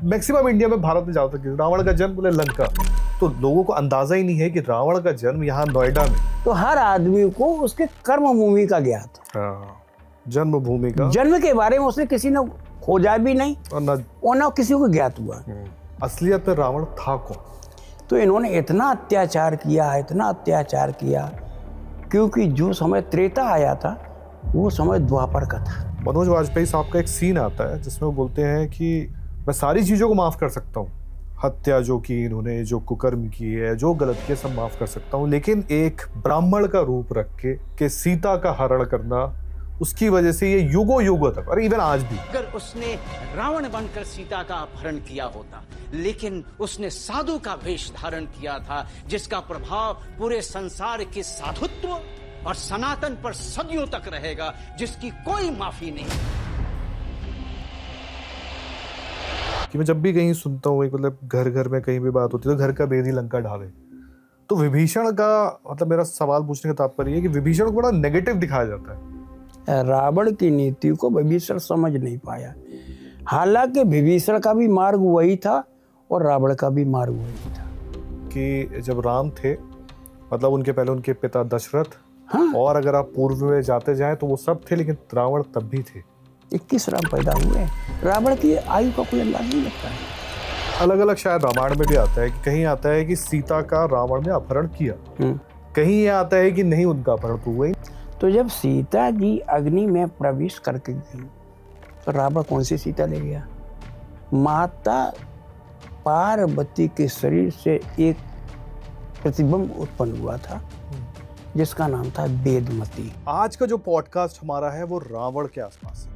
Maximum India में, भारत में ज्यादातर रावण का जन्म बोले लंका, तो लोगों को अंदाजा ही नहीं है कि रावण का जन्म यहाँ नोएडा में। तो हर आदमी को उसके कर्म भूमि का ज्ञात है, जन्मभूमि का, जन्म के बारे में उसने किसी ने खोजा भी नहीं और न किसी को ज्ञात हुआ। असलियत में रावण था कौन? तो इन्होंने इतना अत्याचार किया, इतना अत्याचार किया, क्योंकि जो समय त्रेता आया था वो समय द्वापर का था। मनोज वाजपेयी साहब का एक सीन आता है जिसमें वो बोलते हैं कि मैं सारी चीज़ों को माफ़ कर सकता हूँ, हत्या जो की इन्होंने, जो कुकर्म की है, जो गलत किया, सब माफ़ कर सकता हूँ, लेकिन एक ब्राह्मण का रूप रख के सीता का हरण करना, उसकी वजह से ये युगों युगों तक, और इवन आज भी, अगर उसने रावण बनकर सीता का अपहरण किया होता, लेकिन उसने साधु का वेश धारण किया था, जिसका प्रभाव पूरे संसार के साधुत्व और सनातन पर सदियों तक रहेगा, जिसकी कोई माफी नहीं। कि मैं जब भी कहीं सुनता हूँ, मतलब घर घर में कहीं भी बात होती है तो घर का भेदी लंका ढाले, तो विभीषण का, मतलब मेरा सवाल पूछने का तात्पर्य है कि विभीषण को बड़ा नेगेटिव दिखाया जाता है। रावण की नीति को विभीषण समझ नहीं पाया। हालांकि विभीषण का भी मार्ग वही था और रावण का भी मार्ग वही था। कि जब राम थे, मतलब उनके पहले उनके पिता दशरथ, हाँ? और अगर आप पूर्व में जाते जाएं तो वो सब थे, लेकिन रावण तब भी थे। 21 राम पैदा हुए। रावण की आयु का कोई अंदाज नहीं लगता है। अलग अलग शायद रामायण में भी आता है कि कहीं आता है कि सीता का रावण ने अपहरण किया, कहीं ये आता है कि नहीं, उनका अपहरण तो हुआ ही। तो जब सीता जी अग्नि में प्रवेश करके गई तो रावण कौन सी सीता ले गया? माता पार्वती के शरीर से एक प्रतिबिंब उत्पन्न हुआ था जिसका नाम था वेदमती। आज का जो पॉडकास्ट हमारा है वो रावण के आसपास है,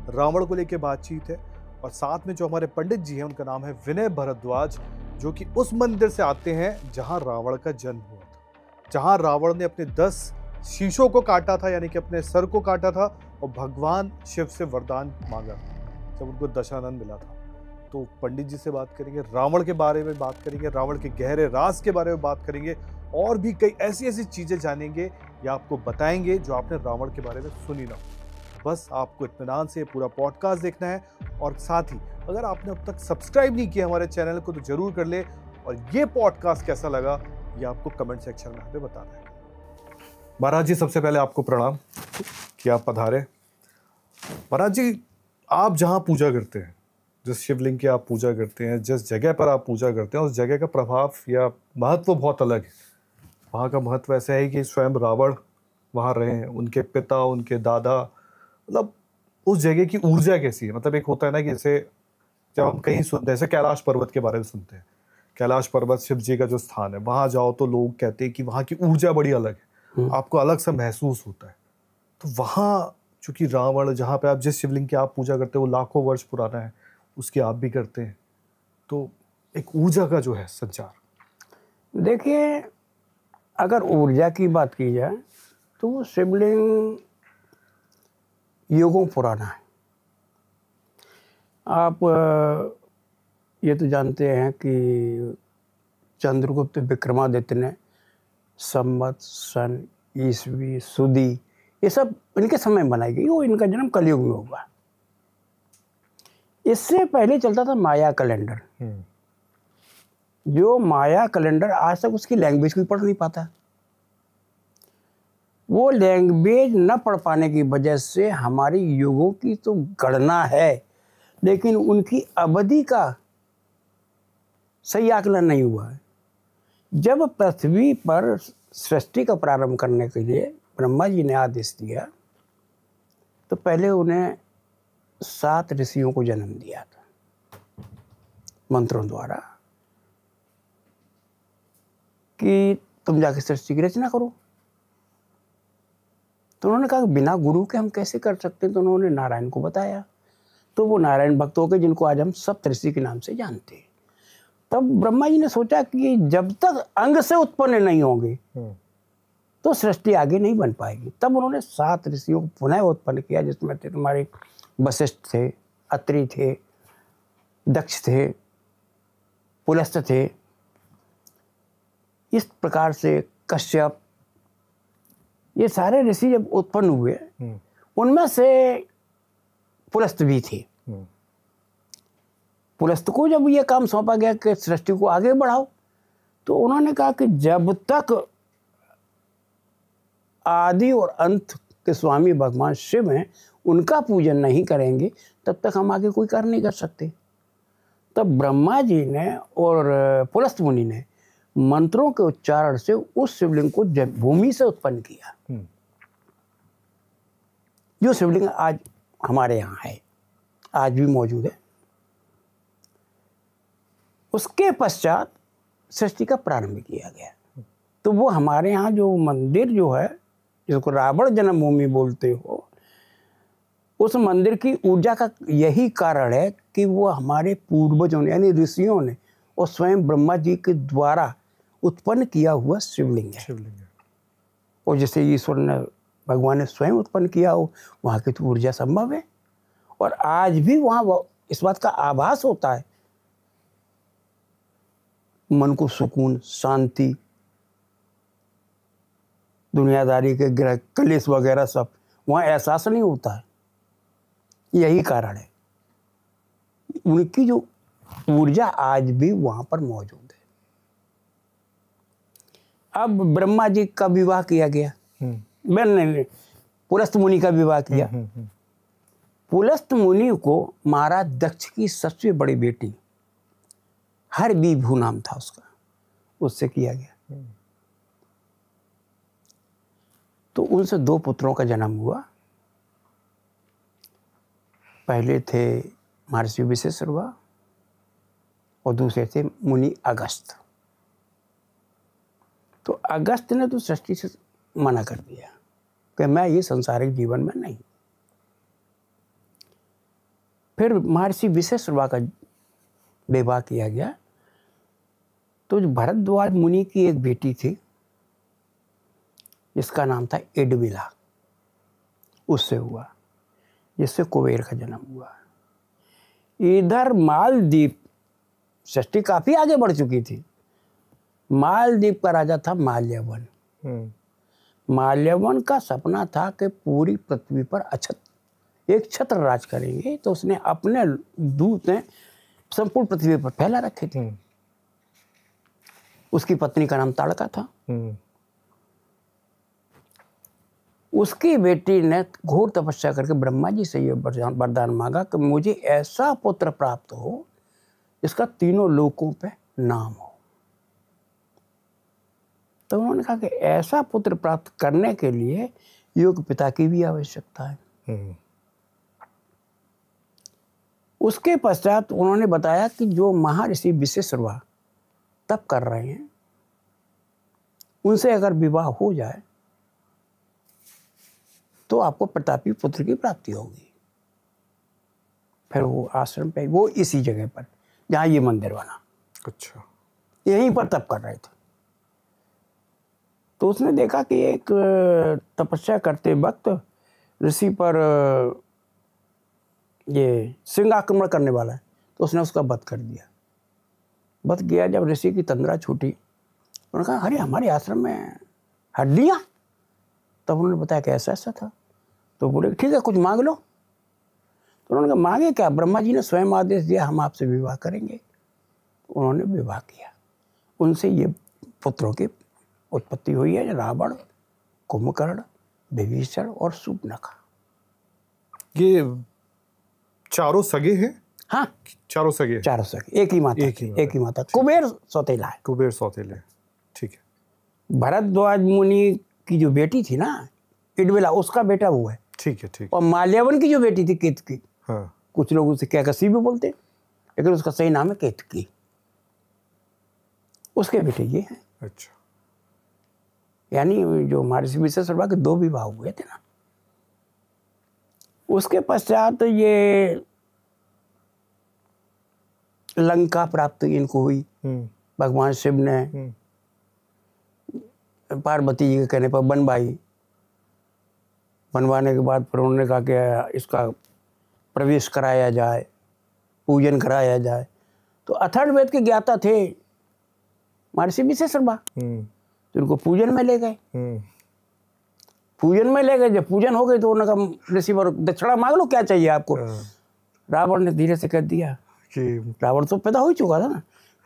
रावण को लेके बातचीत है, और साथ में जो हमारे पंडित जी हैं उनका नाम है विनय भारद्वाज, जो कि उस मंदिर से आते हैं जहां रावण का जन्म हुआ था, जहां रावण ने अपने 10 शीशों को काटा था, यानी कि अपने सर को काटा था, और भगवान शिव से वरदान मांगा जब उनको दशानन मिला था। तो पंडित जी से बात करेंगे, रावण के बारे में बात करेंगे, रावण के गहरे राज के बारे में बात करेंगे, और भी कई ऐसी ऐसी चीजें जानेंगे या आपको बताएंगे जो आपने रावण के बारे में सुनी ना हो। बस आपको इत्मीनान से पूरा पॉडकास्ट देखना है, और साथ ही अगर आपने अब तक सब्सक्राइब नहीं किया हमारे चैनल को तो जरूर कर ले, और ये पॉडकास्ट कैसा लगा ये आपको कमेंट सेक्शन में हमें बताना है। महाराज जी, सबसे पहले आपको प्रणाम कि आप पधारे। महाराज जी, आप जहाँ पूजा करते हैं, जिस शिवलिंग की आप पूजा करते हैं, जिस जगह पर आप पूजा करते हैं, उस जगह का प्रभाव या महत्व बहुत अलग है। वहाँ का महत्व ऐसा है कि स्वयं रावण वहाँ रहे हैं, उनके पिता, उनके दादा, मतलब उस जगह की ऊर्जा कैसी है। मतलब एक होता है ना कि जैसे जब हम कहीं सुनते हैं, जैसे कैलाश पर्वत के बारे में सुनते हैं, कैलाश पर्वत शिव जी का जो स्थान है, वहाँ जाओ तो लोग कहते हैं कि वहाँ की ऊर्जा बड़ी अलग है, आपको अलग सा महसूस होता है। तो वहाँ चूंकि रावण, जहाँ पे आप जिस शिवलिंग की आप पूजा करते हो वो लाखों वर्ष पुराना है, उसकी आप भी करते हैं, तो एक ऊर्जा का जो है संचार। देखिए, अगर ऊर्जा की बात की जाए तो वो शिवलिंग युगों पुराना है। आप ये तो जानते हैं कि चंद्रगुप्त विक्रमादित्य ने संवत, सन, ईस्वी, सुदी, ये सब इनके समय बनाई गई। वो इनका जन्म कलयुग में हुआ। इससे पहले चलता था माया कैलेंडर। जो माया कैलेंडर आज तक उसकी लैंग्वेज भी पढ़ नहीं पाता। वो लैंग्वेज न पढ़ पाने की वजह से हमारी युगों की तो गणना है, लेकिन उनकी अवधि का सही आकलन नहीं हुआ है। जब पृथ्वी पर सृष्टि का प्रारंभ करने के लिए ब्रह्मा जी ने आदेश दिया तो पहले उन्हें 7 ऋषियों को जन्म दिया था मंत्रों द्वारा कि तुम जाके सृष्टि की रचना करो। तो उन्होंने कहा बिना गुरु के हम कैसे कर सकते हैं। तो उन्होंने नारायण को बताया, तो वो नारायण भक्त हो गए, जिनको आज हम सप्तऋषि के नाम से जानते हैं। तब ब्रह्मा जी ने सोचा कि जब तक अंग से उत्पन्न नहीं होंगे तो सृष्टि आगे नहीं बन पाएगी। तब उन्होंने 7 ऋषियों को पुनः उत्पन्न किया, जिसमें थे तुम्हारे वशिष्ठ थे, अत्रि थे, दक्ष थे, पुलस्त थे, इस प्रकार से कश्यप, ये सारे ऋषि जब उत्पन्न हुए उनमें से पुलस्त भी थे। पुलस्त को जब ये काम सौंपा गया कि सृष्टि को आगे बढ़ाओ, तो उन्होंने कहा कि जब तक आदि और अंत के स्वामी भगवान शिव हैं उनका पूजन नहीं करेंगे तब तक हम आगे कोई कार्य नहीं कर सकते। तब ब्रह्मा जी ने और पुलस्त मुनि ने मंत्रों के उच्चारण से उस शिवलिंग को भूमि से उत्पन्न किया, जो शिवलिंग आज हमारे यहाँ है, आज भी मौजूद है। उसके पश्चात सृष्टि का प्रारंभ किया गया। तो वो हमारे यहाँ जो मंदिर जो है, जिसको रावण जन्मभूमि बोलते हो, उस मंदिर की ऊर्जा का यही कारण है कि वो हमारे पूर्वजों ने यानी ऋषियों ने और स्वयं ब्रह्मा जी के द्वारा उत्पन्न किया हुआ शिवलिंग है। और जैसे ईश्वर ने, भगवान ने स्वयं उत्पन्न किया हो, वहाँ की तो ऊर्जा संभव है। और आज भी वहाँ इस बात का आभास होता है, मन को सुकून, शांति, दुनियादारी के ग्रह कलेश वगैरह सब वहाँ एहसास नहीं होता है। यही कारण है, उनकी जो ऊर्जा आज भी वहाँ पर मौजूद है। अब ब्रह्मा जी का विवाह किया गया, नहीं, पुलस्त मुनि का विवाह किया। पुलस्त मुनि को महाराज दक्ष की सबसे बड़ी बेटी हरविभू नाम था उसका, उससे किया गया। तो उनसे 2 पुत्रों का जन्म हुआ। पहले थे महर्षि विशेश्रवा और दूसरे थे मुनि अगस्त। तो अगस्त ने तो सृष्टि से मना कर दिया कि मैं ये संसारिक जीवन में नहीं। फिर महर्षि विशेश्रवा का विवाह किया गया। तो जो भरद्वाज मुनि की एक बेटी थी जिसका नाम था एडविला, उससे हुआ, जिससे कुबेर का जन्म हुआ। इधर मालदीप, सृष्टि काफी आगे बढ़ चुकी थी। मालदीप का राजा था माल्यवन। माल्यवन का सपना था कि पूरी पृथ्वी पर एक छत्र राज करेंगे। तो उसने अपने दूत ने संपूर्ण पृथ्वी पर फैला रखे थे। उसकी पत्नी का नाम ताड़का था। उसकी बेटी ने घोर तपस्या करके ब्रह्मा जी से यह वरदान मांगा कि मुझे ऐसा पुत्र प्राप्त हो जिसका तीनों लोकों पे नाम हो। तो उन्होंने कहा कि ऐसा पुत्र प्राप्त करने के लिए योग पिता की भी आवश्यकता है। उसके पश्चात उन्होंने बताया कि जो महर्षि विशेश्रवा तप कर रहे हैं उनसे अगर विवाह हो जाए तो आपको प्रतापी पुत्र की प्राप्ति होगी। फिर वो आश्रम पे, वो इसी जगह पर जहाँ ये मंदिर बना, अच्छा, यहीं पर तप कर रहे थे। तो उसने देखा कि एक तपस्या करते वक्त ऋषि पर ये सिंह आक्रमण करने वाला है, तो उसने उसका वध कर दिया। वध किया जब ऋषि की तंद्रा छूटी, उन्होंने कहा अरे हमारे आश्रम में हड्डियाँ। तब उन्होंने बताया कि ऐसा ऐसा था। तो बोले ठीक है कुछ मांग लो। तो उन्होंने कहा मांगे क्या, ब्रह्मा जी ने स्वयं आदेश दिया हम आपसे विवाह करेंगे। तो उन्होंने विवाह किया। उनसे ये पुत्रों की उत्पत्ति हुई है, रावण, कुंभकर्ण, विभीषण और शूर्पणखा। ये चारों सगे हैं? हाँ, चारों सगे, एक ही माता। कुबेर सौतेला है। कुबेर सौतेले, ठीक है। भरद्वाज मुनि की जो बेटी थी ना इडविला, उसका बेटा वो है, ठीक है। और माल्यवन की जो बेटी थी केतकी, हाँ। कुछ लोग उसे कैकसी भी बोलते, लेकिन उसका सही नाम है केतकी। उसके बेटे ये हैं। अच्छा, यानी जो महर्षि विशेश्रवा के 2 विवाह हुए थे ना। उसके पश्चात ये लंका प्राप्त इनको हुई। भगवान शिव ने पार्वती जी के कहने पर बनवाई। बनवाने के बाद फिर उन्होंने कहा कि इसका प्रवेश कराया जाए, पूजन कराया जाए। तो अथर्ववेद के ज्ञाता थे महर्षि विशेश्रवा, तो उनको पूजन में ले गए। जब पूजन हो गई तो उन्होंने कहा ऋषि वर दक्षिणा मांग लो, क्या चाहिए आपको। रावण ने धीरे से कह दिया कि रावण तो पैदा हो चुका था ना,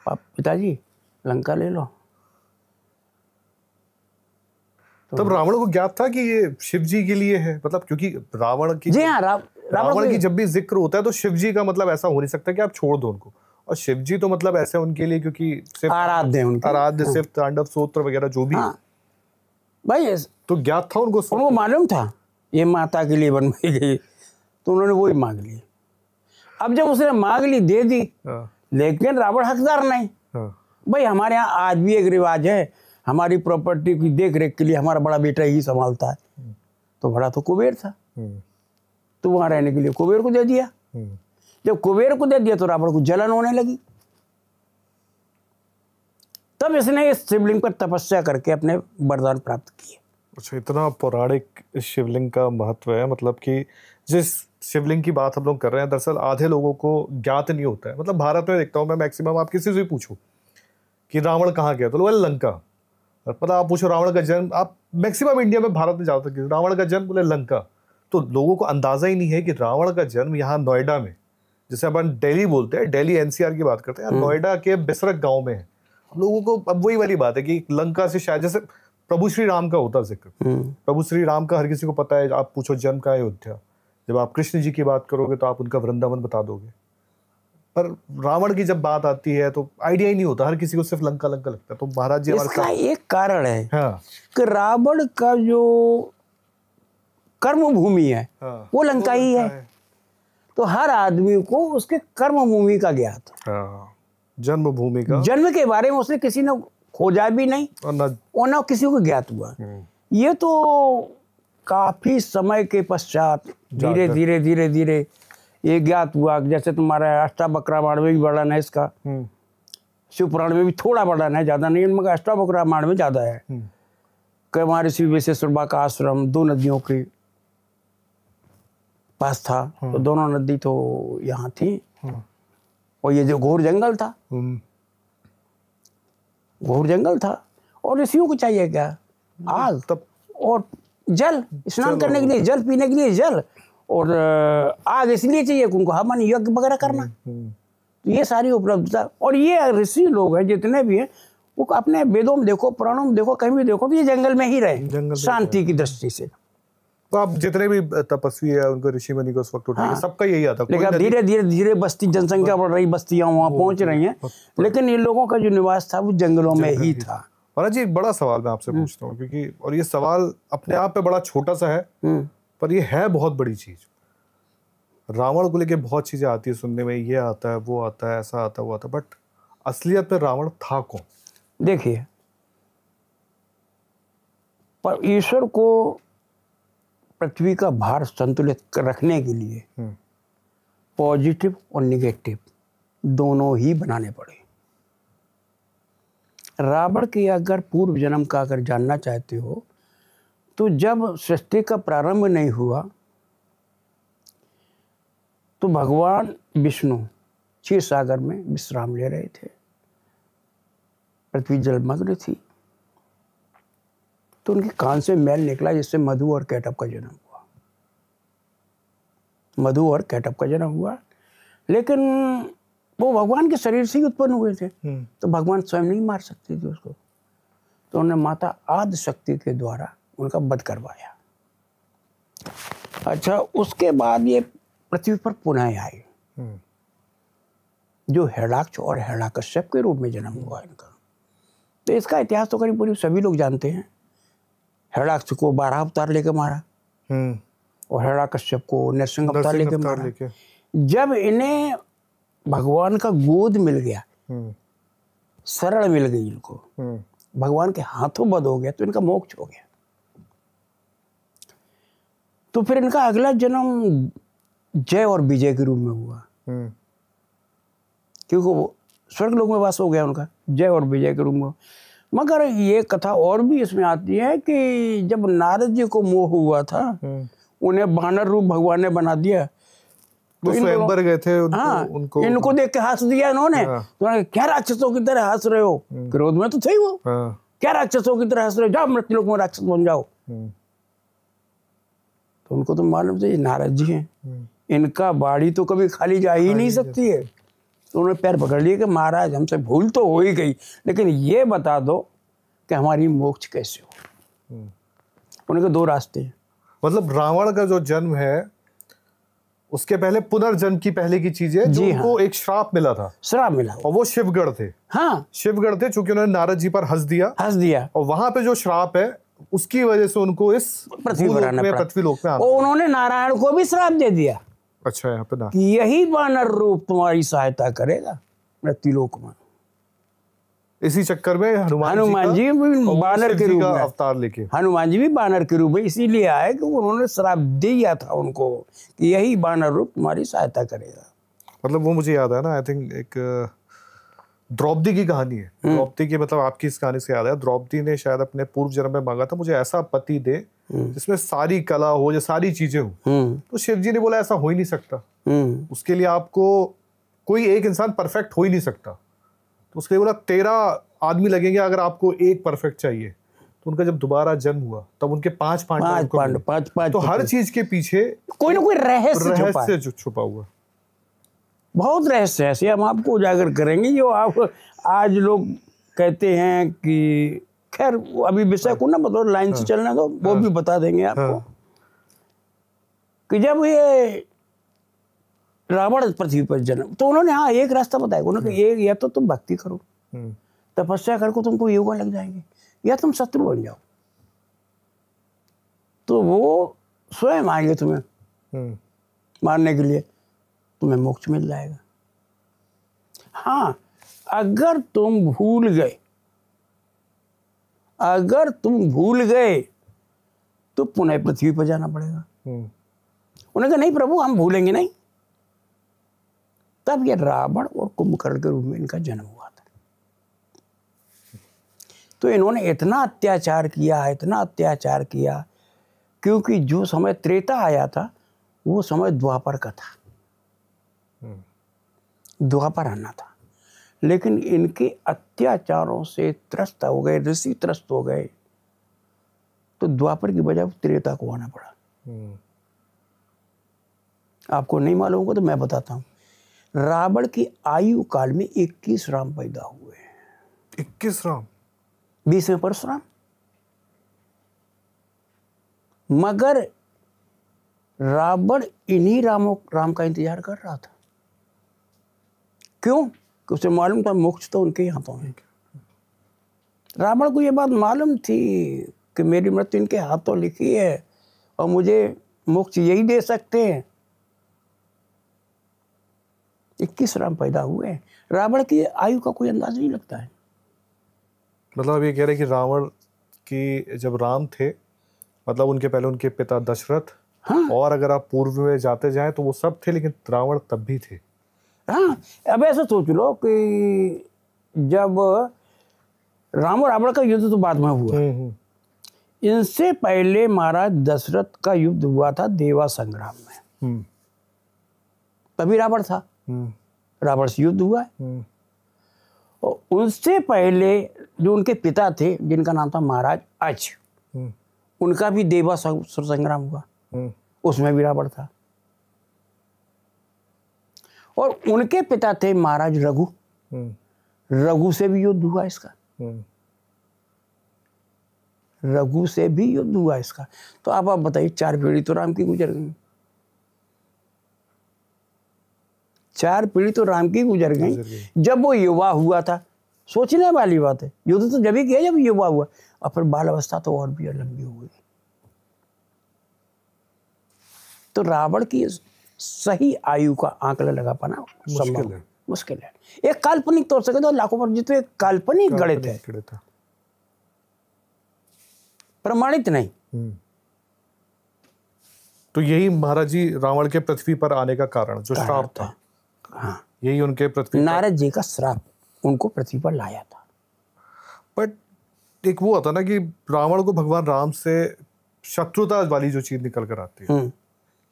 पिताजी लंका ले लो। तब रावण को ज्ञात था कि ये शिव जी के लिए है, मतलब क्योंकि रावण की, जी हाँ, रावण की जब भी जिक्र होता है तो शिव जी का मतलब ऐसा हो नहीं सकता कि आप छोड़ दो उनको, और शिव जी तो मतलब ऐसे उनके लिए क्योंकि सिर्फ आराध्य हैं उनके। आराध्य, सिर्फ तांडव सूत्र वगैरह जो भी, हाँ भाई, तो ज्ञात था उनको मालूम था ये माता के लिए बनवाई गई, तो उन्होंने वही मांग ली। अब जब उसने मांग ली दे दी, लेकिन रावण हकदार नहीं। भाई हमारे यहाँ आज भी एक रिवाज है, हमारी प्रॉपर्टी की देख रेख के लिए हमारा बड़ा बेटा ही संभालता है। तो बड़ा तो कुबेर था, तो वहां रहने के लिए कुबेर को दे दिया। जब कुबेर को दे दिया तो रावण को जलन होने लगी। तब इसने इस शिवलिंग पर तपस्या करके अपने वरदान प्राप्त किए। अच्छा, इतना पौराणिक इस शिवलिंग का महत्व है, मतलब कि जिस शिवलिंग की बात हम लोग कर रहे हैं दरअसल आधे लोगों को ज्ञात नहीं होता है। मतलब भारत में देखता हूँ मैं मैक्सिमम, आप किसी से भी पूछो कि रावण कहाँ गया तो बोले लंका, और पता आप पूछो रावण का जन्म, आप मैक्सिमम इंडिया में भारत में जाओ तो रावण का जन्म बोले लंका। तो लोगों को अंदाजा ही नहीं है कि रावण का जन्म यहाँ नोएडा में, जैसे अपन दिल्ली बोलते हैं, दिल्ली एनसीआर की बात करते हैं, नोएडा के बिसरक गांव में है। लोगों को अब वही वाली बात है कि लंका से शायद, जैसे प्रभु श्री राम का होता जिक्र, प्रभु श्री राम का हर किसी को पता है, आप पूछो जन्म का अयोध्या। जब आप कृष्ण जी की बात करोगे तो आप उनका वृंदावन बता दोगे, पर रावण की जब बात आती है तो आइडिया ही नहीं होता, हर किसी को सिर्फ लंका लंका लगता है। तो महाराज जी इसका एक कारण है, हाँ, कि रावण का जो कर्म भूमि है, हाँ, वो लंका ही है। तो हर आदमी को उसके कर्म भूमि का ज्ञात, हाँ, जन्म भूमि का, जन्म के बारे में उसने किसी ने खोजा भी नहीं और ना किसी को ज्ञात हुआ। ये तो काफी समय के पश्चात धीरे धीरे धीरे धीरे ये ज्ञात हुआ। जैसे तुम्हारा अष्टावक्र रामायण में भी वर्णन है इसका, शिव पुराण में भी थोड़ा वर्णन है, ज्यादा नहीं, मगर अष्टावक्र रामायण में ज्यादा है कि हमारे शिव विश्वेश्वर का आश्रम 2 नदियों के पास था। तो दोनों नदी तो यहाँ थी, और ये जो घोर जंगल था, घोर जंगल था, और ऋषियों को चाहिए क्या, आग तब और जल, स्नान करने के लिए जल, पीने के लिए जल, और आग इसलिए चाहिए उनको हवन यज्ञ वगैरह करना। तो ये सारी उपलब्धता, और ये ऋषि लोग हैं जितने भी हैं वो अपने वेदों में देखो, पुराणों में देखो, कहीं भी देखो, तो ये जंगल में ही रहे शांति की दृष्टि से। तो आप जितने भी तपस्वी है उनको, ऋषि मुनि को उस वक्त उठाएंगे, हाँ, सबका यही आता। लेकिन धीरे धीरे धीरे बस्ती जनसंख्या बढ़ रही, बस्तियां वहां पहुंच रही हैं, लेकिन इन लोगों का जो निवास था वो जंगलों में ही था। महाराज जी, एक बड़ा सवाल मैं आपसे पूछता हूँ, क्योंकि और ये सवाल अपने आप पे बड़ा छोटा सा है, पर ये है बहुत बड़ी चीज। रावण को लेके बहुत चीजें आती है सुनने में, ये आता है, वो आता है, ऐसा आता है, वो आता है, बट असलियत में रावण था कौन? देखिए, पर ईश्वर को पृथ्वी का भार संतुलित रखने के लिए पॉजिटिव और निगेटिव दोनों ही बनाने पड़े। रावण के अगर पूर्व जन्म का अगर जानना चाहते हो तो जब सृष्टि का प्रारंभ नहीं हुआ तो भगवान विष्णु क्षीर सागर में विश्राम ले रहे थे, पृथ्वी जलमग्न थी, तो उनके कान से मैल निकला, जिससे मधु और कैटअप का जन्म हुआ। मधु और कैटअप का जन्म हुआ, लेकिन वो भगवान के शरीर से ही उत्पन्न हुए थे, तो भगवान स्वयं नहीं मार सकते थे उसको, तो उन्होंने माता आदि शक्ति के द्वारा उनका वध करवाया। अच्छा, उसके बाद ये पृथ्वी पर पुनः आए, जो हिरण्याक्ष और हिरण्यकश्यप के रूप में जन्म हुआ इनका। तो इसका इतिहास तो करीब पूरी सभी लोग जानते हैं। हिरण्याक्ष को 12 अवतार लेके मारा, और हिरण्यकश्यप को नरसिंह अवतार लेके मारा। जब इन्हें भगवान का गोद मिल गया, शरण मिल गई इनको, भगवान के हाथों वध हो गया, तो इनका मोक्ष हो गया। तो फिर इनका अगला जन्म जय और विजय के रूप में हुआ, क्योंकि वो स्वर्ग लोक में वास हो गया उनका, जय और विजय के रूप में। मगर ये कथा और भी इसमें आती है कि जब नारद जी को मोह हुआ था, उन्हें वानर रूप भगवान ने बना दिया, तो स्वयंवर गए थे इनको देख के हंस दिया इन्होंने। तो क्या राक्षसों की तरह हंस रहे हो, क्रोध में तो थे वो, क्या राक्षसों की तरह हंस रहे हो, जाओ मृत्युलोक में राक्षस बन जाओ। तो उनको तो मालूम था ये नारद जी हैं, इनका बाड़ी तो कभी खाली जा ही नहीं सकती है, तो उन्होंने पैर पकड़ लिए कि महाराज हमसे भूल तो हो ही गई, लेकिन ये बता दो कि हमारी मोक्ष कैसे हो। उन्होंने कहा 2 रास्ते हैं। मतलब रावण का जो जन्म है उसके पहले पुनर्जन्म की पहले की चीज है, जो उनको एक श्राप मिला था। श्राप मिला और वो शिवगढ़ थे। हाँ, शिवगढ़ थे, चूंकि उन्होंने नारद जी पर हंस दिया और वहां पे जो श्राप है उसकी वजह से उनको इस पृथ्वीलोक में आना। और उन्होंने नारायण को भी श्राप दे दिया। अच्छा, यहाँ पे ना कि यही वानर रूप तुम्हारी सहायता करेगा मृत्युलोक में। इसी चक्कर में हनुमान जी भी बानर के रूप में अवतार लेके, हनुमान जी भी बानर के रूप में इसीलिए आए कि उन्होंने श्राप दिया था उनको कि यही बानर रूप तुम्हारी सहायता करेगा। मतलब वो मुझे याद है ना, आई थिंक एक द्रौपदी की कहानी है। द्रौपदी की, मतलब आपकी इस कहानी से याद है, द्रौपदी ने शायद अपने पूर्व जन्म में मांगा था मुझे ऐसा पति दे जिसमें सारी कला हो, या सारी चीजें हो। तो शिव जी ने बोला ऐसा हो ही नहीं सकता, उसके लिए आपको कोई एक इंसान परफेक्ट हो ही नहीं सकता। तो उसके लिए बोला 13 आदमी लगेंगे अगर आपको एक परफेक्ट चाहिए। तो उनका जब दोबारा जन्म हुआ तब उनके 5 पांडव। तो हर चीज के पीछे कोई ना कोई रहस्य छुपा हुआ, बहुत रहस्य ऐसे हम आपको उजागर करेंगे जो आप आज लोग कहते हैं कि, खैर अभी विषय को ना मतलब लाइन से चलना दो, वो भी बता देंगे आपको। कि जब ये रावण पृथ्वी पर जन्म, तो उन्होंने एक रास्ता बताया। उन्होंने एक, या तो तुम भक्ति करो, तपस्या करो, तुमको योगा लग जाएंगे, या तुम शत्रु बन जाओ तो वो स्वयं आएंगे तुम्हें मारने के लिए, तुम्हें मोक्ष मिल जाएगा। हाँ, अगर तुम भूल गए तो पुनः पृथ्वी पर जाना पड़ेगा। उन्होंने कहा नहीं प्रभु, हम भूलेंगे नहीं। तब ये रावण और कुंभकर्ण के रूप में इनका जन्म हुआ था। तो इन्होंने इतना अत्याचार किया, क्योंकि जो समय त्रेता आया था वो समय द्वापर का था, द्वापर आना था। लेकिन इनके अत्याचारों से त्रस्त हो गए, ऋषि त्रस्त हो गए, तो द्वापर की बजाय त्रेता को आना पड़ा। आपको नहीं मालूम होगा तो मैं बताता हूँ। रावण की आयु काल में 21 राम पैदा हुए। 21 राम, 20 में परशुराम। मगर रावण इन्हीं राम का इंतजार कर रहा था। क्यों? कि उसे मालूम था मोक्ष तो उनके ही हाथों है। रावण को ये बात मालूम थी कि मेरी मृत्यु इनके हाथों लिखी है और मुझे मोक्ष यही दे सकते हैं। 21 राम पैदा हुए। रावण की आयु का कोई अंदाज नहीं लगता है। मतलब ये कह रहे कि रावण की जब राम थे, मतलब उनके पहले उनके पिता दशरथ, हाँ। और अगर आप पूर्व में जाते जाएं तो वो सब थे, लेकिन रावण तब भी थे। हाँ, अब ऐसा सोच लो कि जब राम और रावण का युद्ध तो बाद में हुआ, इनसे पहले महाराज दशरथ का युद्ध हुआ था देवा संग्राम में। तभी रावण था, रावण से युद्ध हुआ है। और उनसे पहले जो उनके पिता थे, जिनका नाम था महाराज अज, उनका भी देवा संग्राम हुआ, उसमें भी रावण था। और उनके पिता थे महाराज रघु, रघु से भी युद्ध हुआ इसका, रघु से भी युद्ध हुआ इसका। तो आप बताइए, 4 पीढ़ी तो राम की गुजर गई, 4 पीढ़ी तो राम की गुजर गई जब वो युवा हुआ था। सोचने वाली बात है, युद्ध तो जब ही किया जब युवा हुआ, और फिर बाल अवस्था तो और भी लंबी हो गई। तो रावण की सही आयु का आंकड़ा लगा पाना मुश्किल है। एक काल्पनिक तौर से तो लाखों पर जितने काल्पनिक गणित है, प्रमाणित नहीं। तो यही महाराज जी रावण के पृथ्वी पर आने का कारण जो श्राप था, हाँ, यही उनके पृथ्वी, नारद जी का श्राप उनको पृथ्वी पर लाया था। बट एक वो होता ना कि रावण को भगवान राम से शत्रुता वाली जो चीज निकल कर आती है,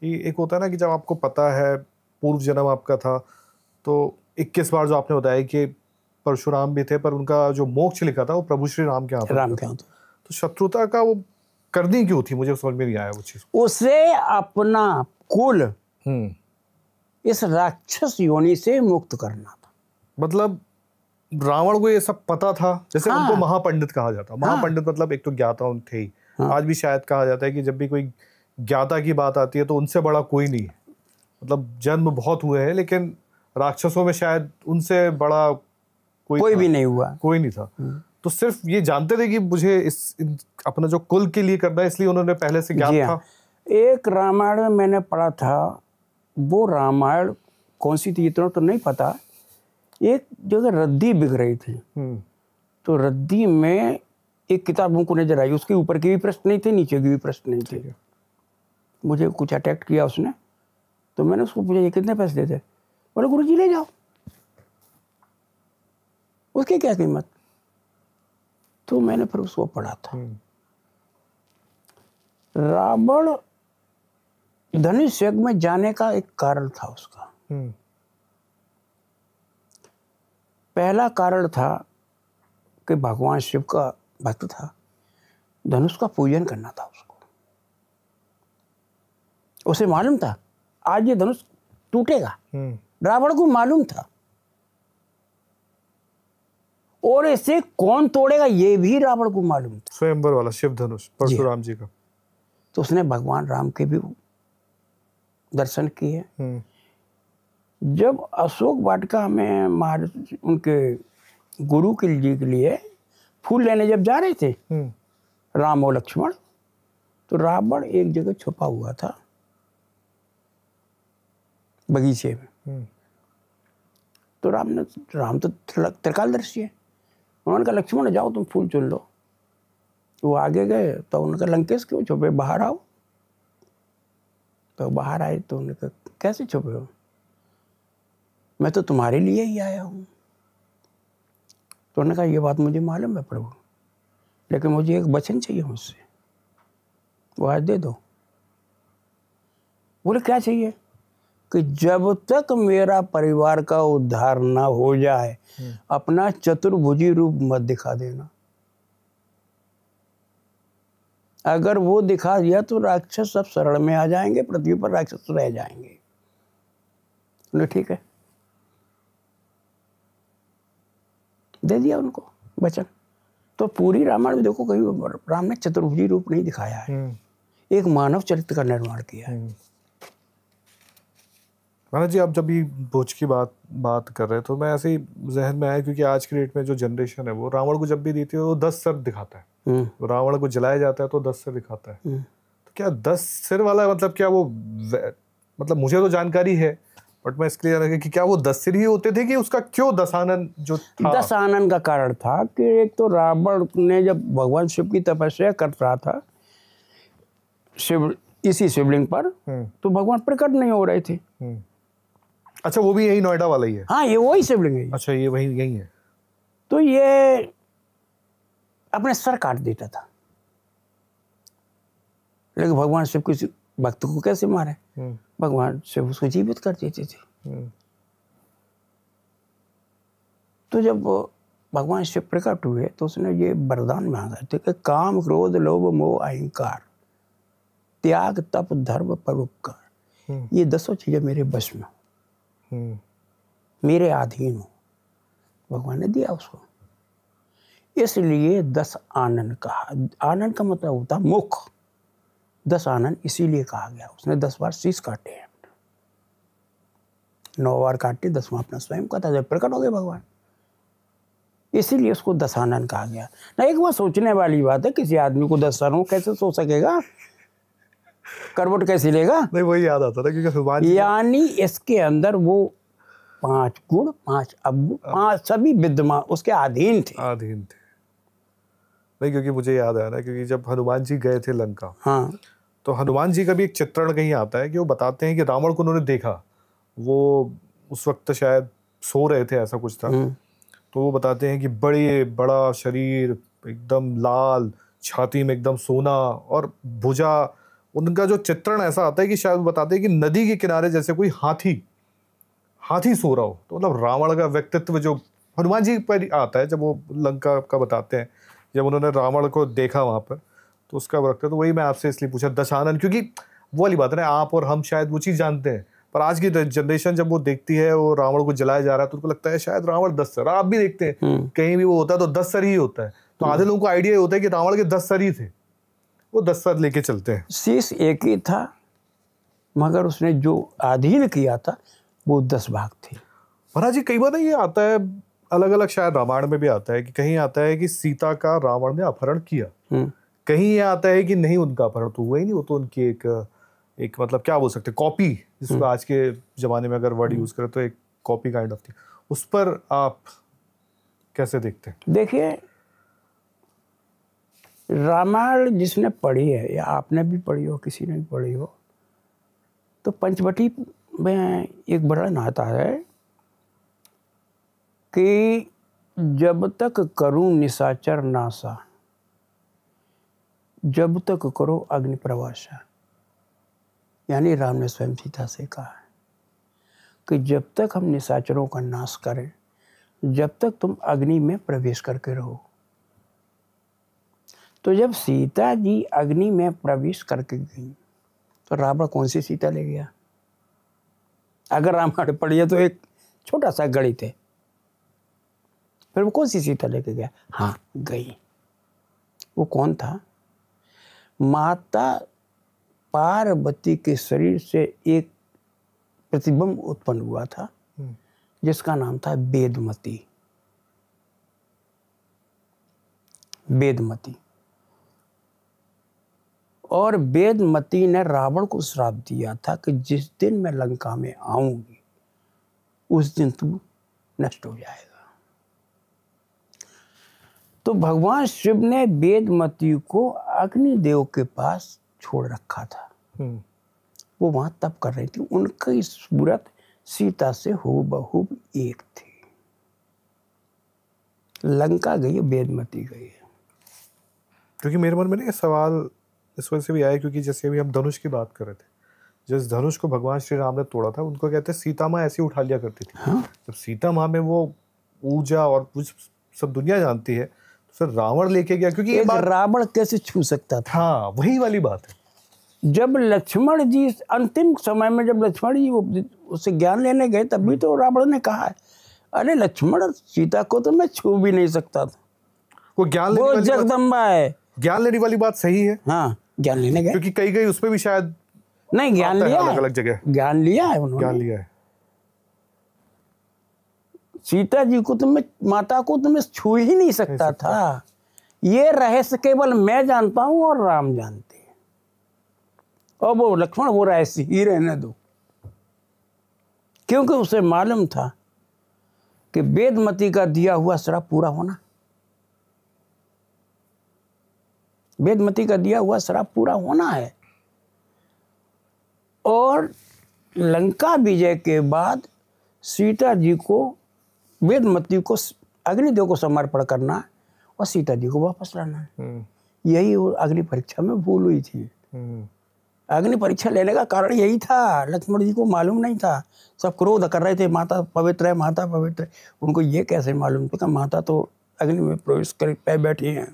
कि एक होता है ना कि जब आपको पता है पूर्व जन्म आपका था, तो 21 बार जो आपने बताया कि परशुराम भी थे, पर उनका जो मोक्ष लिखा था वो प्रभु श्री राम के हाथ था। तो शत्रुता का वो करनी क्यों थी, मुझे समझ में नहीं आया वो चीज। उसे अपना कुल इस राक्षस योनि से मुक्त करना था। मतलब रावण को ये सब पता था, जैसे हाँ। उनको महापंडित कहा जाता, महापंडित मतलब एक तो ज्ञाता थे ही, आज भी शायद कहा जाता है कि जब भी कोई ज्ञाता की बात आती है तो उनसे बड़ा कोई नहीं है। मतलब जन्म बहुत हुए हैं लेकिन राक्षसों में शायद उनसे बड़ा कोई भी नहीं हुआ, कोई नहीं था। तो सिर्फ ये जानते थे कि मुझे अपना जो कुल के लिए करना है, इसलिए उन्होंने पहले से ज्ञात था। एक रामायण में मैंने पढ़ा था, वो रामायण कौन सी थी इतना तो नहीं पता, एक जगह रद्दी बिक रही थी, तो रद्दी में एक किताब हमको नजर आई, उसके ऊपर के भी प्रश्न नहीं थे, नीचे के भी प्रश्न नहीं थे। मुझे कुछ अटैक्ट किया उसने, तो मैंने उसको पूछा ये कितने पैसे देते? बोले गुरुजी ले जाओ, उसकी क्या कीमत? तो मैंने फिर उसको पढ़ा था। रावण धनुष यज्ञ में जाने का एक कारण था उसका। पहला कारण था कि भगवान शिव का भक्त था, धनुष का पूजन करना था उसको। उसे मालूम था आज ये धनुष टूटेगा, रावण को मालूम था, और इसे कौन तोड़ेगा ये भी रावण को मालूम था। स्वयंवर वाला शिव धनुष परशुराम जी का। तो उसने भगवान राम के भी दर्शन किए। जब अशोक वाटिका में महाराज उनके गुरु के लिए फूल लेने जब जा रहे थे राम और लक्ष्मण, तो रावण एक जगह छुपा हुआ था बगीचे में। तो राम तो त्रिकालदर्शी है, उन्होंने कहा लक्ष्मण जाओ तुम फूल चुन लो। वो आगे गए तो उन्होंने कहा लंकेश क्यों छुपे, बाहर आओ। तो बाहर आए तो उन्होंने कहा कैसे छुपे हो, मैं तो तुम्हारे लिए ही आया हूँ। तो उन्होंने कहा ये बात मुझे मालूम है प्रभु, लेकिन मुझे एक वचन चाहिए मुझसे, वो आज दे दो। बोले क्या चाहिए? कि जब तक मेरा परिवार का उद्धार ना हो जाए अपना चतुर्भुजी रूप मत दिखा देना। अगर वो दिखा दिया तो राक्षस सब शरण में आ जाएंगे, पृथ्वी पर राक्षस रह जाएंगे। बोले ठीक है, दे दिया उनको वचन। तो पूरी रामायण में देखो कहीं राम ने चतुर्भुजी रूप नहीं दिखाया है, एक मानव चरित्र का निर्माण किया है। महाराज जी, आप जब भी भोज की बात कर रहे हैं तो मैं ऐसे ही जहन में आया, क्योंकि आज की डेट में जो जनरेशन है वो रावण को जब भी देती है वो 10 सिर दिखाता है। रावण को जलाया जाता है तो 10 सिर दिखाता है। तो क्या 10 सिर वाला मतलब क्या वो, मतलब मुझे तो जानकारी है बट मैं इसके लिए कि क्या वो 10 सिर ही होते थे कि उसका क्यों दशानन जो था? दशानन का कारण था कि एक तो रावण ने जब भगवान शिव की तपस्या कर रहा था इसी शिवलिंग पर, तो भगवान प्रकट नहीं हो रहे थे। अच्छा, वो भी यही नोएडा वाला ही है? हाँ, ये वही शिवलिंग है। अच्छा, ये वही यही है। तो ये अपने सर काट देता था, लेकिन भगवान शिव किसी भक्त को कैसे मारे? भगवान शिव उसको जीवित कर देते थे। तो जब भगवान शिव प्रकट हुए तो उसने ये वरदान मांगा था कि काम क्रोध लोभ मोह अहंकार त्याग तप धर्म परोपकार, ये 10 चीजें मेरे बस में, मेरे अधीन हो। भगवान ने दिया उसको, इसलिए 10 आनंद कहा। आनंद का मतलब होता मुख, 10 आनंद इसीलिए कहा गया। उसने 10 बार शीश काटे हैं, 9 बार काटे, 10वां अपना स्वयं का था जब प्रकट हो गए भगवान, इसीलिए उसको 10 आनंद कहा गया। ना एक बार सोचने वाली बात है, किसी आदमी को 10 आनंद कैसे सो सकेगा, करवट कैसे लेगा? नहीं, वही याद आता था क्योंकि यानी इसके अंदर वो 5 गुण 5 अवगुण 5 सभी विद्यमान उसके अधीन थे। नहीं, क्योंकि मुझे याद आया ना, क्योंकि जब हनुमान जी गए थे लंका, हाँ, तो हनुमान जी का भी एक चित्रण कहीं आता है कि वो बताते हैं कि रावण को उन्होंने देखा, वो उस वक्त शायद सो रहे थे, ऐसा कुछ था। तो वो बताते हैं कि बड़ा शरीर एकदम लाल, छाती में एकदम सोना, और भुजा, उनका जो चित्रण ऐसा आता है कि शायद बताते हैं कि नदी के किनारे जैसे कोई हाथी सो रहा हो। तो मतलब रावण का व्यक्तित्व जो हनुमान जी पर आता है, जब वो लंका का बताते हैं, जब उन्होंने रावण को देखा वहां पर, तो उसका व्यक्तित्व, तो वही मैं आपसे इसलिए पूछा दशानन, क्योंकि वो वाली बात है ना, आप और हम शायद वो चीज़ जानते हैं, पर आज की जनरेशन जब वो देखती है वो रावण को जलाया जा रहा है तो उनको लगता है शायद रावण 10 सर। आप भी देखते हैं कहीं भी वो होता है तो 10 सर ही होता है, तो आधे लोगों को आइडिया होता है कि रावण के 10 सर ही थे, वो 10 सर लेके चलते हैं। शीश एक ही था मगर उसने जो अधीन किया था वो 10 भाग थे। महाराज जी कई बार ये आता है, अलग अलग शायद रामायण में भी आता है कि कहीं आता है कि सीता का रावण ने अपहरण किया, कहीं ये आता है कि नहीं उनका अपहरण तो हुआ ही नहीं, वो तो उनकी एक मतलब क्या बोल सकते कॉपी, जिसको आज के जमाने में अगर वर्ड यूज करें तो एक कॉपी काइंड ऑफ थी। उस पर आप कैसे देखते हैं? देखिए रामायण जिसने पढ़ी है या आपने भी पढ़ी हो किसी ने भी पढ़ी हो तो पंचवटी में एक वर्णन आता है कि जब तक करूं निशाचर नासा, जब तक करो अग्नि प्रवासा। यानी राम ने स्वयं सीता से कहा है कि जब तक हम निशाचरों का नाश करें, जब तक तुम अग्नि में प्रवेश करके रहो। तो जब सीता जी अग्नि में प्रवेश करके गई तो रावण कौन सी सीता ले गया? अगर रामायण पढ़िए तो एक छोटा सा गणित है, फिर वो कौन सी सीता लेके गया? हाँ गई। वो कौन था? माता पार्वती के शरीर से एक प्रतिबिंब उत्पन्न हुआ था जिसका नाम था वेदमती। वेदमती। और वेदमती ने रावण को श्राप दिया था कि जिस दिन मैं लंका में आऊंगी उस दिन तू नष्ट हो जाएगा। तो भगवान शिव ने वेदमती को अग्निदेव के पास छोड़ रखा था। वो वहां तप कर रही थी, उनकी सूरत सीता से हूबहू एक थी। लंका गई, वेदमती गई। क्योंकि मेरे मन में ना ये सवाल इस वजह से भी आया क्योंकि जैसे अभी हम धनुष की बात कर रहे थे, जिस धनुष को भगवान श्री राम ने तोड़ा था उनको कहते हैं सीता माँ ऐसे उठा लिया करती थी। हाँ? जब सीता माँ में वो ऊर्जा और सब दुनिया जानती है, तो फिर रावण लेके गया क्योंकि ये बात रावण कैसे छू सकता था? हाँ वही वाली बात है। जब लक्ष्मण जी अंतिम समय में जब लक्ष्मण जी उससे ज्ञान लेने गए तब भी तो रावण ने कहा है अरे लक्ष्मण सीता को तो मैं छू भी नहीं सकता था, वो ज्ञान वो जगदम्बा है। ज्ञान लेने वाली बात सही है। हाँ ज्ञान लेने गए क्योंकि कई उसमें भी शायद नहीं ज्ञान लिया, अलग अलग जगह ज्ञान लिया है उन्होंने, ज्ञान लिया है। सीता जी को तुम्हें माता को तुम्हें छू ही नहीं सकता था। ये रहस्य केवल मैं जानता हूं और राम जानते हैं, और वो लक्ष्मण वो रहस्य ही रहने दो, क्योंकि उसे मालूम था कि वेदमती का दिया हुआ श्राप पूरा होना, वेदमती का दिया हुआ श्राप पूरा होना है। और लंका विजय के बाद सीता जी को वेदमती को अग्निदेव को समर्पण करना और सीता जी को वापस लाना है। यही अग्नि परीक्षा में भूल हुई थी। अग्नि परीक्षा लेने का कारण यही था, लक्ष्मण जी को मालूम नहीं था। सब क्रोध कर रहे थे माता पवित्र है, माता पवित्र है। उनको ये कैसे मालूम था कि माता तो अग्नि में प्रवेश कर पे बैठी हैं,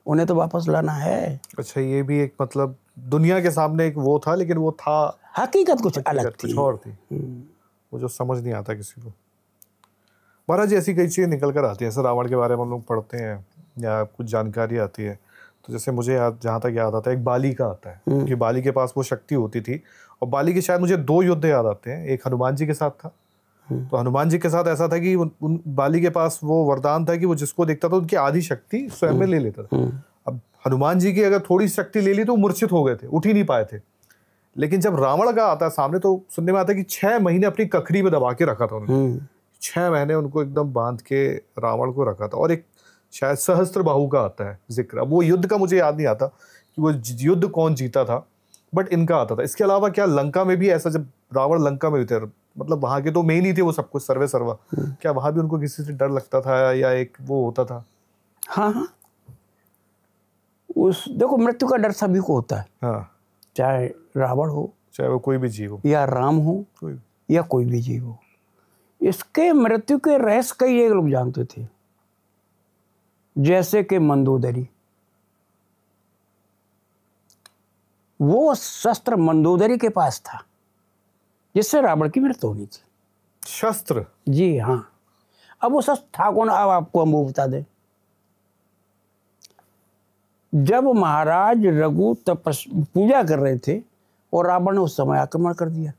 उन्हें तो वापस लाना है। अच्छा ये भी एक मतलब दुनिया के सामने एक वो था, लेकिन वो था हकीकत कुछ अलग थी, कुछ और थी, वो जो समझ नहीं आता किसी को। महाराज ऐसी कई चीज़ें निकल कर आती हैं, जैसे रावण के बारे में हम लोग पढ़ते हैं या कुछ जानकारी आती है, तो जैसे मुझे याद जहाँ तक याद आता है एक बाली का आता है कि बाली के पास वो शक्ति होती थी, और बाली के शायद मुझे 2 युद्ध याद आते हैं। एक हनुमान जी के साथ था, तो हनुमान जी के साथ ऐसा था कि उन बाली के पास वो वरदान था कि वो जिसको देखता था उनकी आधी शक्ति स्वयं में ले लेता था। अब हनुमान जी की अगर थोड़ी शक्ति ले ली तो मूर्छित हो गए थे, उठ ही नहीं पाए थे। लेकिन जब रावण का आता है सामने तो सुनने में आता है कि 6 महीने अपनी कखरी में दबा के रखा था उन्होंने। 6 महीने उनको एकदम बांध के रावण को रखा था। और एक शायद सहस्त्र बाहु का आता है जिक्र, अब वो युद्ध का मुझे याद नहीं आता कि वो युद्ध कौन जीता था, बट इनका आता था। इसके अलावा क्या लंका में भी ऐसा, जब रावण लंका में थे, मतलब वहां के तो मेन ही थे वो सब कुछ सर्वे सर्वा, क्या वहां भी उनको किसी से डर लगता था या एक वो होता था? हाँ हाँ, उस देखो मृत्यु का डर सभी को होता है। हाँ, चाहे रावण हो, चाहे वो कोई भी जीव हो, या राम हो, या कोई भी जीव हो। इसके मृत्यु के रहस्य कई एक लोग जानते थे, जैसे कि मंदोदरी। वो शस्त्र मंदोदरी के पास था, जिससे रावण की मृत्यु होनी थी। शस्त्र? जी हाँ। अब वो शस्त्र था कौन, अब आपको हम वो बता दें। जब महाराज रघु पूजा कर रहे थे और रावण ने उस समय आक्रमण कर दिया,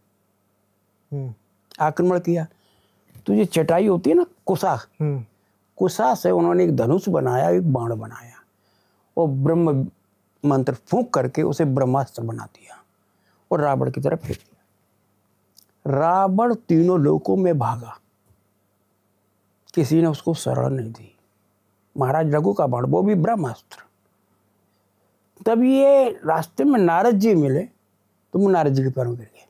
आक्रमण किया, तो ये चटाई होती है ना कुशा, कुशा से उन्होंने एक धनुष बनाया, एक बाण बनाया और ब्रह्म मंत्र फूंक करके उसे ब्रह्मास्त्र बना दिया और रावण की तरफ फेंक दिया। रावण तीनों लोकों में भागा, किसी ने उसको शरण नहीं दी। महाराज रघु का बाण, वो भी ब्रह्मास्त्र। तब ये रास्ते में नारद जी मिले, तो वो नारद जी के पैरों गिर गए।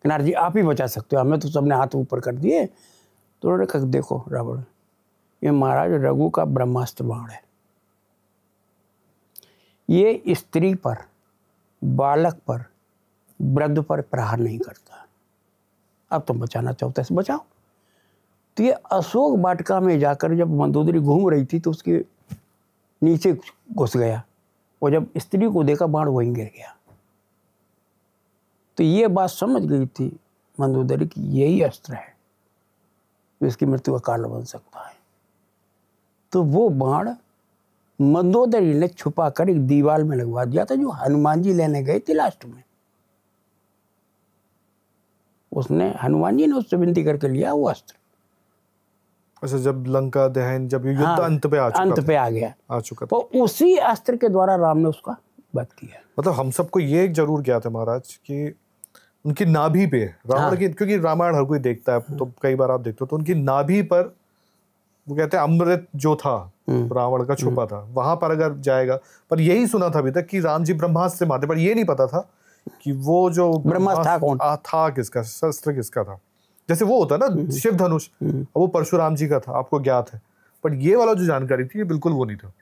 नारद जी आप ही बचा सकते हो, हमें तो सबने हाथ ऊपर कर दिए। तो उन्होंने कहा देखो रावण, ये महाराज रघु का ब्रह्मास्त्र बाण है, ये स्त्री पर, बालक पर, वृद्ध पर प्रहार नहीं करता। अब तुम बचाना चाहते हैं बचाओ। तो ये अशोक वाटिका में जाकर जब मंदोदरी घूम रही थी तो उसके नीचे घुस गया और जब स्त्री को देखा बाण वहीं गिर गया। तो ये बात समझ गई थी मंदोदरी कि यही अस्त्र है जो इसकी मृत्यु का कारण बन सकता है। तो वो बाण मंदोदरी ने छुपा कर एक दीवार में लगवा दिया था, जो हनुमान जी लेने गए थे लास्ट में। उसने, हनुमान जी ने उससे विनती करके लिया वो अस्त्र। अच्छा, जब लंका दहन, जब युद्ध अंत पे आ चुका तो उसी अस्त्र के द्वारा राम ने उसका वध किया। मतलब हम सबको ये जरूर क्या था महाराज कि उनकी नाभि पे रावण की, क्योंकि रामायण हर कोई देखता है तो कई बार आप देखते हो, तो उनकी नाभि पर वो कहते हैं अमृत जो था रावण का छुपा था, वहां पर अगर जाएगा। पर यही सुना था अभी तक कि राम जी ब्रह्मास्त्र से मारते, पर ये नहीं पता था कि वो जो ब्रह्मास्त्र था कौन था, किसका शस्त्र किसका था। जैसे वो होता है ना शिव धनुष, वो परशुराम जी का था, आपको ज्ञात है, पर ये वाला जो जानकारी थी ये बिल्कुल वो नहीं था।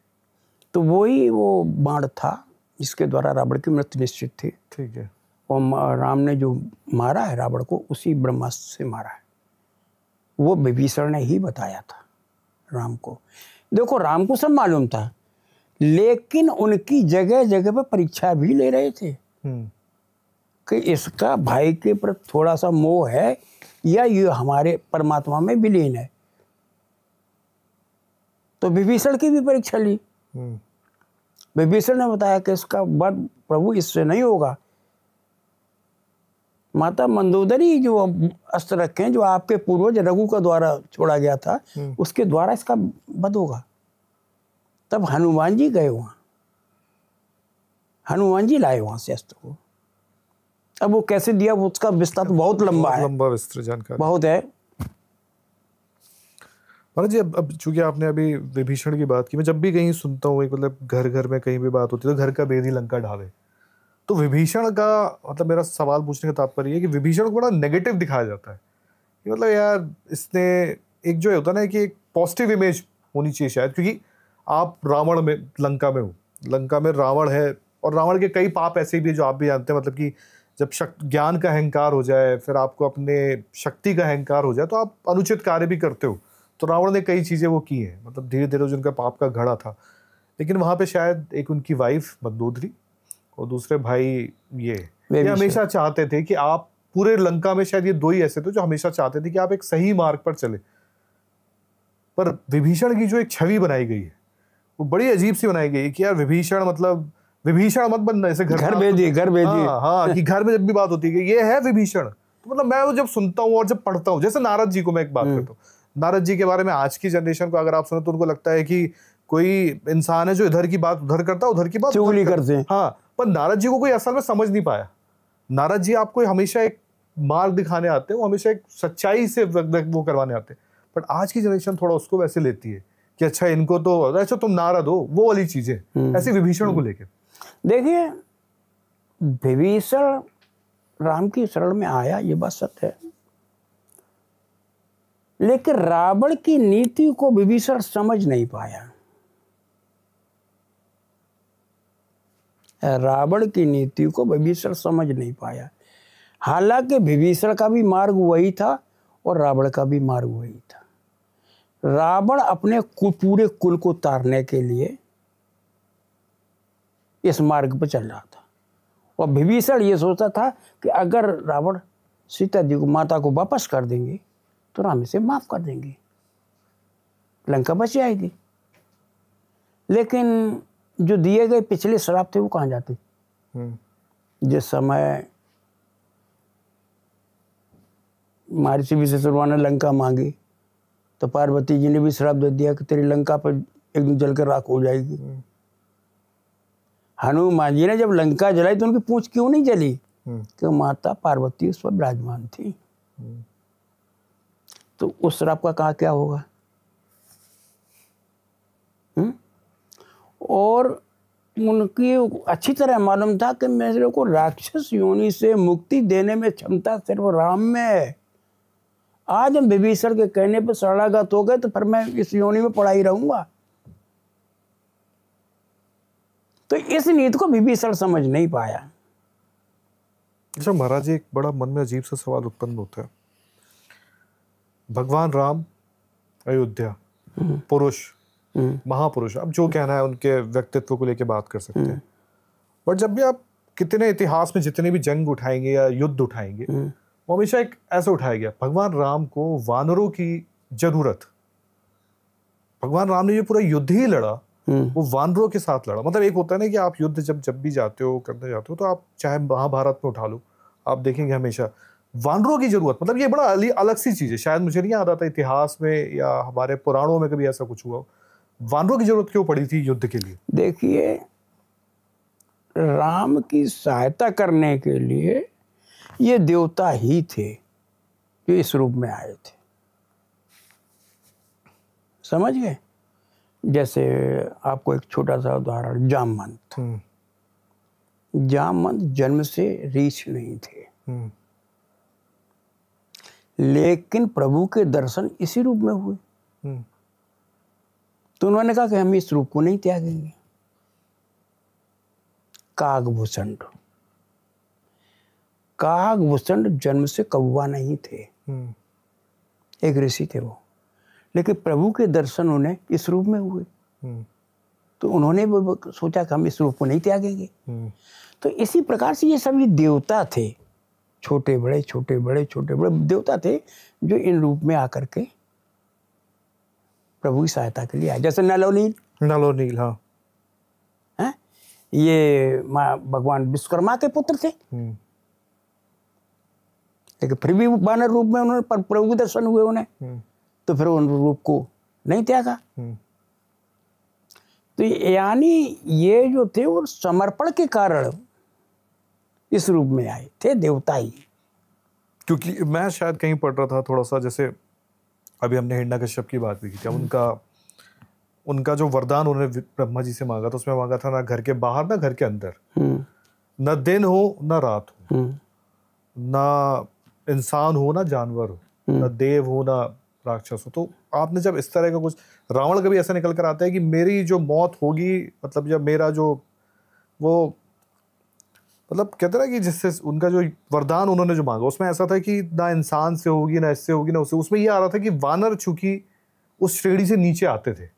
तो वही वो बाण था जिसके द्वारा रावण की मृत्यु निश्चित थी। ठीक है। और राम ने जो मारा है रावण को, उसी ब्रह्मास्त्र से मारा है। वो विभीषण ने ही बताया था राम को। देखो राम को सब मालूम था, लेकिन उनकी जगह जगह पर परीक्षा भी ले रहे थे कि इसका भाई के प्रति थोड़ा सा मोह है या ये हमारे परमात्मा में विलीन है। तो विभीषण की भी परीक्षा ली। विभीषण ने बताया कि इसका वध प्रभु इससे नहीं होगा। माता मंदोदरी जो अस्त्र रखे हैं, जो आपके पूर्वज रघु का द्वारा छोड़ा गया था, उसके द्वारा इसका वध होगा। तब हनुमान जी गए वहां, हनुमान जी लाए वहां से अस्त्र को। अब वो कैसे दिया, वो उसका विस्तार तो बहुत लंबा है, लंबा विस्तृत जानकारी बहुत है। महाराज जी, अब चूंकि आपने अभी विभीषण की बात की, मैं जब भी कहीं सुनता हूँ, मतलब घर घर में कहीं भी बात होती है तो घर का भेदी लंका ढावे, तो विभीषण का, मतलब मेरा सवाल पूछने का तात्पर्य है कि विभीषण को बड़ा नेगेटिव दिखाया जाता है कि मतलब यार इसने एक जो होता है ना कि एक पॉजिटिव इमेज होनी चाहिए शायद, क्योंकि आप रावण में, लंका में हो, लंका में रावण है और रावण के कई पाप ऐसे भी है जो आप भी जानते हैं। मतलब कि जब ज्ञान का अहंकार हो जाए, फिर आपको अपने शक्ति का अहंकार हो जाए, तो आप अनुचित कार्य भी करते हो। तो रावण ने कई चीज़ें वो की हैं, मतलब धीरे धीरे जो उनका पाप का घड़ा था। लेकिन वहाँ पे शायद एक उनकी वाइफ मंदोदरी और दूसरे भाई ये हमेशा चाहते थे कि आप पूरे लंका में, शायद ये दो ही ऐसे थे जो हमेशा चाहते थे कि आप एक सही मार्ग पर चले। पर विभीषण की जो एक छवि बनाई गई है वो बड़ी अजीब सी बनाई गई है कि यार विभीषण, मतलब विभीषण मत बनना, ऐसे घर भेजिए। हाँ, कि घर में जब भी बात होती है कि ये है विभीषण, तो मतलब मैं वो जब सुनता हूँ और जब पढ़ता हूँ, जैसे नारद जी को मैं एक बात करता हूँ, नारद जी के बारे में आज की जनरेशन को अगर आप सुनो तो उनको लगता है कि कोई इंसान है जो इधर की बात उधर करता है, उधर की बात चुगली करते हैं। हाँ, पर नारद जी को कोई असल में समझ नहीं पाया। नारद जी आपको हमेशा एक मार्ग दिखाने आते हैं, वो हमेशा एक सच्चाई से वो करवाने आते हैं। बट आज की जनरेशन थोड़ा उसको वैसे लेती है कि अच्छा इनको तो, अच्छा तुम नारद हो, वो वाली चीजें ऐसे विभीषण को लेकर। देखिए, विभीषण राम की शरण में आया, ये बात सत्य है, लेकिन रावण की नीति को विभीषण समझ नहीं पाया। रावण की नीति को विभीषण समझ नहीं पाया। हालांकि विभीषण का भी मार्ग वही था और रावण का भी मार्ग वही था। रावण अपने पूरे कुल को तारने के लिए इस मार्ग पर चल रहा था और विभीषण ये सोचता था कि अगर रावण सीता जी को, माता को वापस कर देंगे तो राम इसे माफ कर देंगे, लंका बच जाएगी। लेकिन जो दिए गए पिछले श्राप थे वो कहाँ जाते? जिस समय महर्षि विश्वामित्र ने लंका मांगी तो पार्वती जी ने भी श्राप दे दिया कि तेरी लंका पर एक दिन जलकर राख हो जाएगी। हनुमान जी ने जब लंका जलाई तो उनकी पूंछ क्यों नहीं जली? कि माता पार्वती उस पर विराजमान थी। तो उस श्राप का कहा क्या होगा? और उनकी अच्छी तरह मालूम था कि मेरे को राक्षस योनि से मुक्ति देने में क्षमता सिर्फ राम में है। आज हम विभीषण के कहने पर शरणागत हो गए तो फिर मैं इस योनि में पड़ा ही रहूंगा। तो इस नीति को विभीषण समझ नहीं पाया। अच्छा महाराज जी, एक बड़ा मन में अजीब सा सवाल उत्पन्न होता है। भगवान राम अयोध्या पुरुष, महापुरुष, अब जो कहना है उनके व्यक्तित्व को लेकर बात कर सकते हैं, बट जब भी आप कितने इतिहास में जितने भी जंग उठाएंगे या युद्ध उठाएंगे वो हमेशा एक ऐसा उठाया गया, भगवान राम को वानरों की जरूरत। भगवान राम ने ये पूरा युद्ध ही लड़ा, वो वानरों के साथ लड़ा। मतलब एक होता है ना कि आप युद्ध जब भी जाते हो, करने जाते हो, तो आप चाहे महाभारत में उठा लो, आप देखेंगे हमेशा वानरों की जरूरत। मतलब ये बड़ा अलग सी चीज है, शायद मुझे नहीं याद आता इतिहास में या हमारे पुराणों में कभी ऐसा कुछ हुआ। वानरों की जरूरत क्यों पड़ी थी युद्ध के लिए? देखिए, राम की सहायता करने के लिए ये देवता ही थे जो इस रूप में आए थे, समझ गए? जैसे आपको एक छोटा सा उदाहरण, जामवंत। जामवंत जन्म से रीछ नहीं थे, लेकिन प्रभु के दर्शन इसी रूप में हुए। तो उन्होंने कहा कि हम इस रूप को नहीं त्यागेंगे। कागभूषण, कागभूषण जन्म से कौवा नहीं थे, एक ऋषि थे वो, लेकिन प्रभु के दर्शन उन्हें इस रूप में हुए। तो उन्होंने सोचा कि हम इस रूप को नहीं त्यागेंगे। तो इसी प्रकार से ये सभी देवता थे, छोटे बड़े छोटे बड़े छोटे बड़े देवता थे जो इन रूप में आकर के प्रभु की सहायता के लिए आए। जैसे नलोनील, नलोनील, हाँ, है? ये भगवान विश्वकर्मा के पुत्र थे, लेकिन फिर भी वानर रूप में उन्होंने प्रभु के दर्शन हुए उन्हें, तो फिर उन रूप को नहीं त्यागा। तो यानी ये जो थे वो समर्पण के कारण इस रूप में आए थे, देवता ही। क्योंकि मैं शायद कहीं पढ़ रहा था थोड़ा सा, जैसे अभी हमने हिरण्यकश्यप की बात भी की थी, उनका जो वरदान उन्होंने ब्रह्मा जी से मांगा था, उसमें मांगा था ना घर के बाहर ना घर के अंदर, न दिन हो न रात हो, ना इंसान हो ना जानवर हो, ना देव हो ना राक्षस हो। तो आपने जब इस तरह का कुछ, रावण कभी ऐसा निकल कर आता है कि मेरी जो मौत होगी, मतलब जब मेरा जो वो, मतलब कहते ना कि जिससे उनका जो वरदान उन्होंने जो मांगा उसमें ऐसा था कि ना इंसान से होगी ना इससे होगी ना उससे, उसमें ये आ रहा था कि वानर चूंकि उस श्रेणी से नीचे आते थे,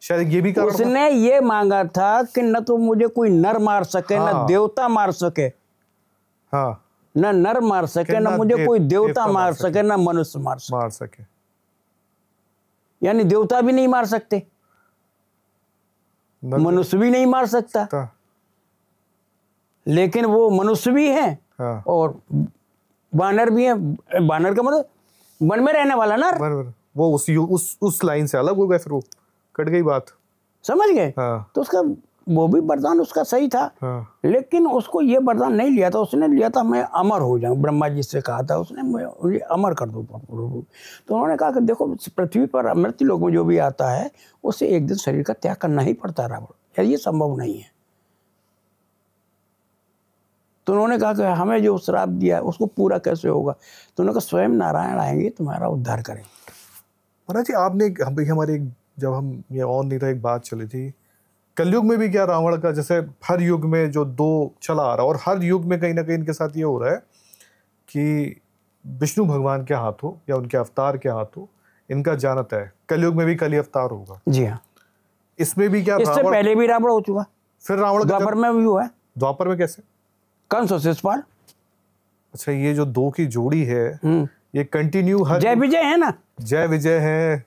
शायद ये भी कारण उसने ये मांगा था कि न तो मुझे कोई नर मार सके, हाँ, न देवता मार सके, हाँ, न नर मार सके, न मुझे कोई देवता मार सके, न मनुष्य मार सके। यानी देवता भी नहीं मार सकते, मनुष्य भी नहीं मार सकता, लेकिन वो मनुष्य भी हैं, हाँ, और वानर भी हैं। वानर का मतलब वन में रहने वाला ना, वो उस लाइन से अलग हो गए, फिर वो कट गई बात, समझ गए? हाँ। तो उसका वो भी वरदान उसका सही था, हाँ, लेकिन उसको ये वरदान नहीं लिया था, उसने लिया था मैं अमर हो जाऊं। ब्रह्मा जी से कहा था उसने, मुझे अमर कर दो प्रभु। तो उन्होंने कहा कि देखो पृथ्वी पर मृत्यु लोक में जो भी आता है उसे एक दिन शरीर का त्याग करना ही पड़ता रावण, यार ये संभव नहीं है। तो उन्होंने कहा कि हमें जो श्राप दिया है उसको पूरा कैसे होगा? तो उन्होंने कहा स्वयं नारायण आएंगे तुम्हारा उद्धार करेंगे। महाराज जी, आपने हमारे जब हम ये ऑन नहीं था एक बात चली थी, कलयुग में भी क्या रावण का, जैसे हर युग में जो दो चला आ रहा है और हर युग में कहीं ना कहीं इनके साथ ये हो रहा है कि विष्णु भगवान के हाथ हो या उनके अवतार के हाथ हो, इनका जानत है कलयुग में भी कली अवतार होगा। जी हाँ, इसमें भी क्या, इससे पहले भी रावण हो चुका, फिर रावण द्वापर में भी हुआ है। द्वापर में कैसे? कंस और शिशुपाल। अच्छा, ये जो दो की जोड़ी है ये कंटिन्यू हर जय विजय है ना, जय विजय है,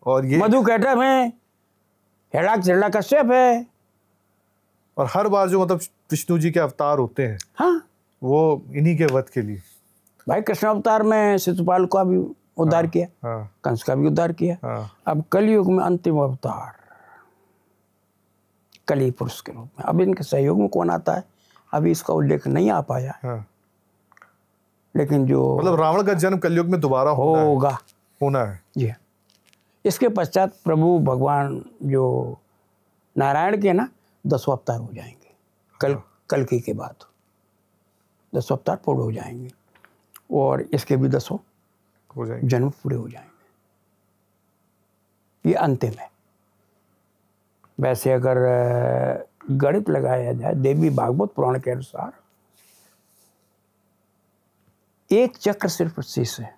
और ये मधु कैटअप है, हिरण्यकश्यप है, और हर बार जो मतलब विष्णु जी के अवतार होते हैं हाँ वो इन्हीं के वध के लिए। भाई कृष्ण अवतार में शिशुपाल का भी उद्धार किया, हाँ कंस का भी उद्धार किया। हाँ अब कलयुग में अंतिम अवतार कली पुरुष के रूप में, अब इनके सहयोग में कौन आता है अभी इसका उल्लेख नहीं आ पाया, हाँ। लेकिन जो मतलब रावण का जन्म कलयुग में दोबारा होना है। जी हाँ। इसके पश्चात प्रभु भगवान जो नारायण के ना 10 अवतार हो जाएंगे, कल्कि के बाद 10 अवतार पूर्ण हो जाएंगे, और इसके भी 10 हो जाएंगे, जन्म पूरे हो जाएंगे। ये अंतिम है। वैसे अगर गणित लगाया जाए देवी भागवत पुराण के अनुसार एक चक्र सिर्फ शेष है,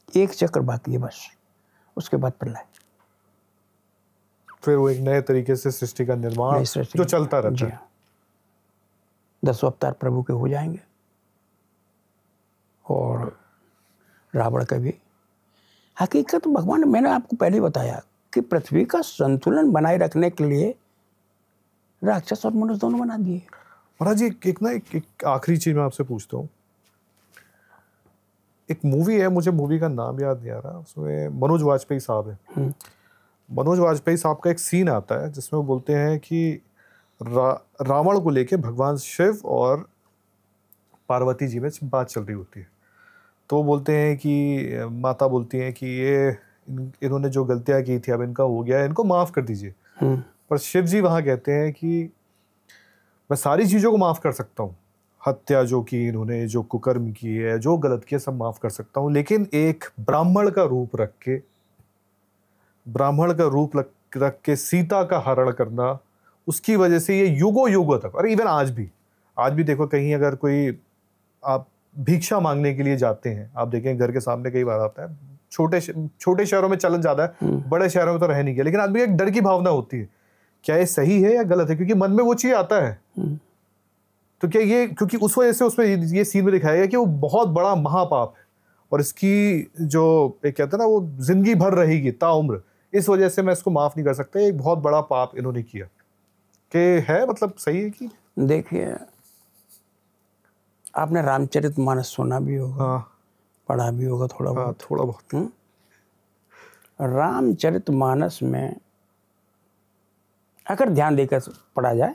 एक चक्र बाकी है बस, उसके बाद प्रलय, फिर वो एक नए तरीके से सृष्टि का निर्माण जो चलता रहता है। 10 अवतार प्रभु के हो जाएंगे, और रावण का भी हकीकत भगवान, मैंने आपको पहले बताया कि पृथ्वी का संतुलन बनाए रखने के लिए राक्षस और मनुष्य दोनों बना दिए। महाराज जी एक आखिरी चीज मैं आपसे पूछता हूँ। एक मूवी है, मुझे मूवी का नाम याद नहीं आ रहा, उसमें मनोज वाजपेयी साहब है। मनोज वाजपेयी साहब का एक सीन आता है जिसमें वो बोलते हैं कि रावण को लेके भगवान शिव और पार्वती जी में बात चल रही होती है। तो वो बोलते हैं कि माता बोलती हैं कि ये इन्होंने जो गलतियां की थी अब इनका हो गया है, इनको माफ़ कर दीजिए। पर शिव जी वहाँ कहते हैं कि मैं सारी चीज़ों को माफ़ कर सकता हूँ, हत्या जो की इन्होंने, जो कुकर्म की है, जो गलत किया, सब माफ़ कर सकता हूँ, लेकिन एक ब्राह्मण का रूप रख के सीता का हरण करना, उसकी वजह से ये युगों युगों तक, और इवन आज भी देखो, कहीं अगर कोई आप भिक्षा मांगने के लिए जाते हैं, आप देखें घर के सामने कई बार आता है, छोटे शहरों में चलन ज़्यादा है, बड़े शहरों में तो रह नहीं गया, लेकिन आदमी एक डर की भावना होती है, क्या ये सही है या गलत है, क्योंकि मन में वो चीज़ आता है। तो क्या ये, क्योंकि उस वजह से उसमें ये सीन में दिखाया गया कि वो बहुत बड़ा महापाप है, और इसकी जो एक कहते हैं ना, वो जिंदगी भर रहेगी ताउम्र, इस वजह से मैं इसको माफ़ नहीं कर सकता, एक बहुत बड़ा पाप इन्होंने किया। कि है मतलब सही है कि? देखिए, आपने रामचरितमानस सुना भी होगा, हाँ, पढ़ा भी होगा थोड़ा बहुत। रामचरितमानस में अगर ध्यान देकर पढ़ा जाए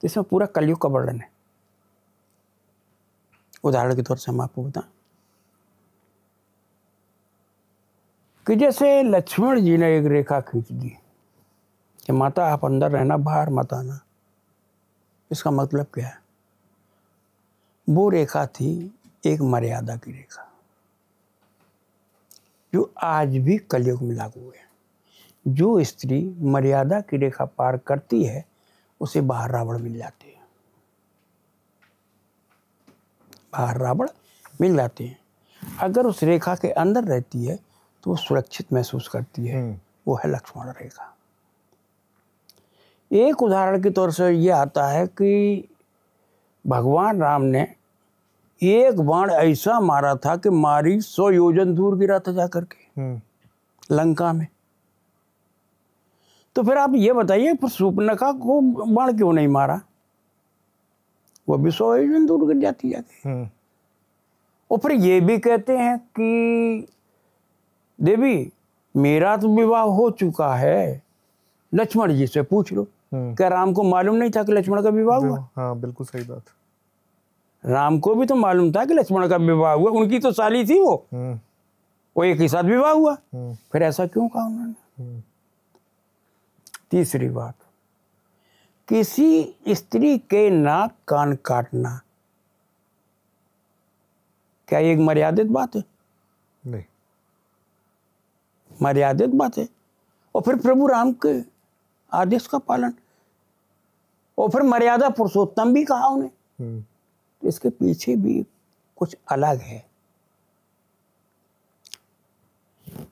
तो इसमें पूरा कलयुग का वर्णन है। उदाहरण के तौर से हम आपको बताएं कि जैसे लक्ष्मण जी ने एक रेखा खींच दी कि माता आप अंदर रहना, बाहर मत आना। इसका मतलब क्या है? वो रेखा थी एक मर्यादा की रेखा, जो आज भी कलयुग में लागू है। जो स्त्री मर्यादा की रेखा पार करती है उसे बाहर रावण मिल जाते हैं, बाहर रावण मिल जाते हैं। अगर उस रेखा के अंदर रहती है तो वो सुरक्षित महसूस करती है, वो है लक्ष्मण रेखा। एक उदाहरण के तौर से ये आता है कि भगवान राम ने एक बाण ऐसा मारा था कि मारी 100 योजन दूर गिरा था जाकर के लंका में। तो फिर आप ये बताइए, फिर शूर्पणखा को बाण क्यों नहीं मारा? वो भी 100 योजन दूर गिर जाती जाके। और फिर ये भी कहते हैं कि देवी मेरा तो विवाह हो चुका है, लक्ष्मण जी से पूछ लो। क्या राम को मालूम नहीं था कि लक्ष्मण का विवाह हुआ? हाँ, बिल्कुल सही बात। राम को भी तो मालूम था कि लक्ष्मण का विवाह हुआ, उनकी तो साली थी वो एक ही साथ विवाह हुआ। फिर ऐसा क्यों कहा उन्होंने? तीसरी बात, किसी स्त्री के नाक कान काटना क्या एक मर्यादित बात है? नहीं, मर्यादित बात है। और फिर प्रभु राम के आदेश का पालन, और फिर मर्यादा पुरुषोत्तम भी कहा उन्हें। तो इसके पीछे भी कुछ अलग है।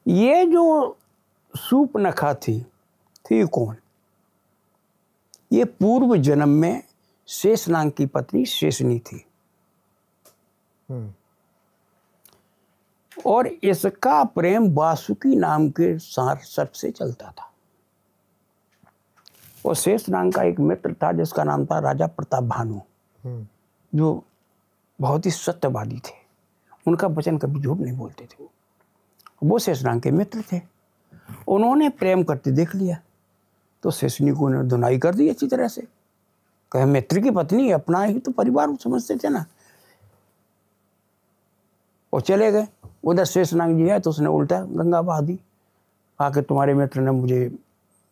ये जो शूर्पणखा थी कौन? ये पूर्व जन्म में शेषनाग की पत्नी शेषनी थी। और इसका प्रेम वासुकी नाम के सर्प से चलता था। और शेषनाग का एक मित्र था जिसका नाम था राजा प्रताप भानु, जो बहुत ही सत्यवादी थे। उनका वचन कभी झूठ नहीं बोलते थे। वो शेषनाग के मित्र थे। उन्होंने प्रेम करते देख लिया तो शेषनी को उन्होंने धुनाई कर दी अच्छी तरह से। कहे मित्र की पत्नी, अपना ही तो परिवार समझते थे ना। और चले गए। उधर शेषनाग जी है तो उसने उल्टा गंगा बहा दी। आके तुम्हारे मित्र ने मुझे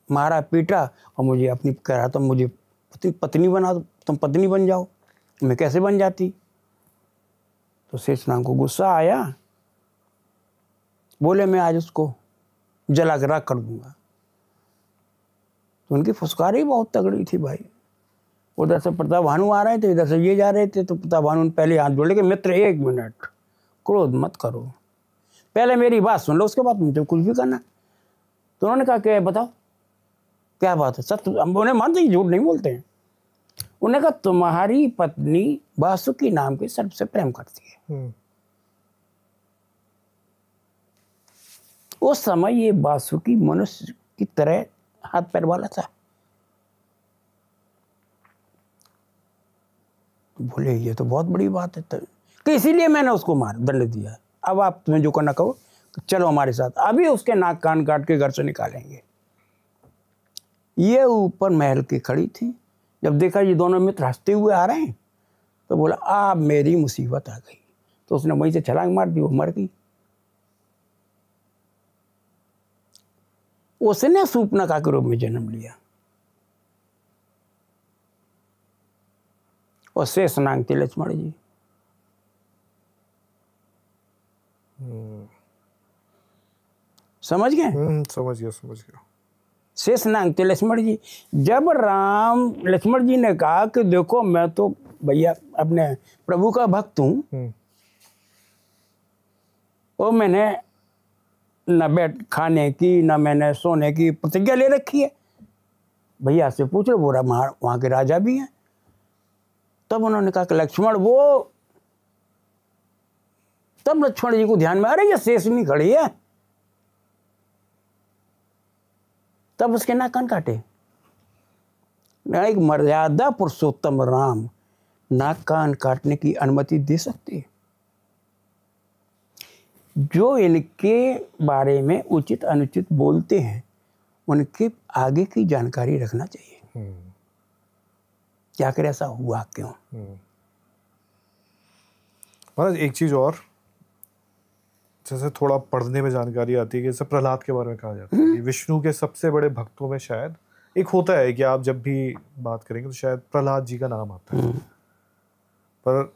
मारा पीटा और मुझे अपनी कह रहा था मुझे पत्नी बना दो, तुम पत्नी बन जाओ। मैं कैसे बन जाती? तो शेषनाग को गुस्सा आया। बोले मैं आज उसको जला के राख कर दूंगा। तो उनकी फुसकारी बहुत तगड़ी थी भाई। उधर से प्रताप भानु आ रहे थे, इधर से ये जा रहे थे। तो प्रताप भानु ने पहले हाथ जोड़ के, मित्र 1 मिनट क्रोध मत करो, पहले मेरी बात सुन लो, उसके बाद मुझे कुछ भी करना। तो उन्होंने कहा क्या बताओ क्या बात है? सत्य उन्हें मानते ही झूठ नहीं बोलते हैं। उन्होंने कहा तुम्हारी पत्नी वासुकी नाम के सर्प से प्रेम करती है। उस समय ये वासुकी मनुष्य की तरह हाथ पैर वाला था। बोले ये तो बहुत बड़ी बात है। तो इसीलिए मैंने उसको मार दंड दिया। अब आप तुम्हें जो करना कहो, तो चलो हमारे साथ। अभी उसके नाक कान काट के घर से निकालेंगे। ये ऊपर महल की खड़ी थी। जब देखा ये दोनों मित्र हंसते हुए आ रहे हैं तो बोला अब मेरी मुसीबत आ गई। तो उसने वहीं से छलांग मार दी, वो मर गई। उसने सूर्पनखा के रूप में जन्म लिया और शेषनाग थे लक्ष्मण जी। समझ गए? समझ गया। शेषनाग थे लक्ष्मण जी। जब लक्ष्मण जी ने कहा कि देखो मैं तो भैया अपने प्रभु का भक्त हूं और मैंने न बैठ खाने की न मैंने सोने की प्रतिज्ञा ले रखी है, भैया से पूछ लो, बोरा वहां के राजा भी हैं। तब उन्होंने कहा कि लक्ष्मण तब लक्ष्मण जी को ध्यान में आ रही है शेषनी खड़ी है। तब उसके नाक कान काटे। एक मर्यादा पुरुषोत्तम राम नाक कान काटने की अनुमति दे सकते हैं। जो इनके बारे में उचित अनुचित बोलते हैं उनके आगे की जानकारी रखना चाहिए। क्या कर ऐसा हुआ क्यों? महाराज एक चीज और, जैसे थोड़ा पढ़ने में जानकारी आती है कि जैसे प्रहलाद के बारे में कहा जाता है कि विष्णु के सबसे बड़े भक्तों में शायद एक होता है कि आप जब भी बात करेंगे तो शायद प्रहलाद जी का नाम आता है। पर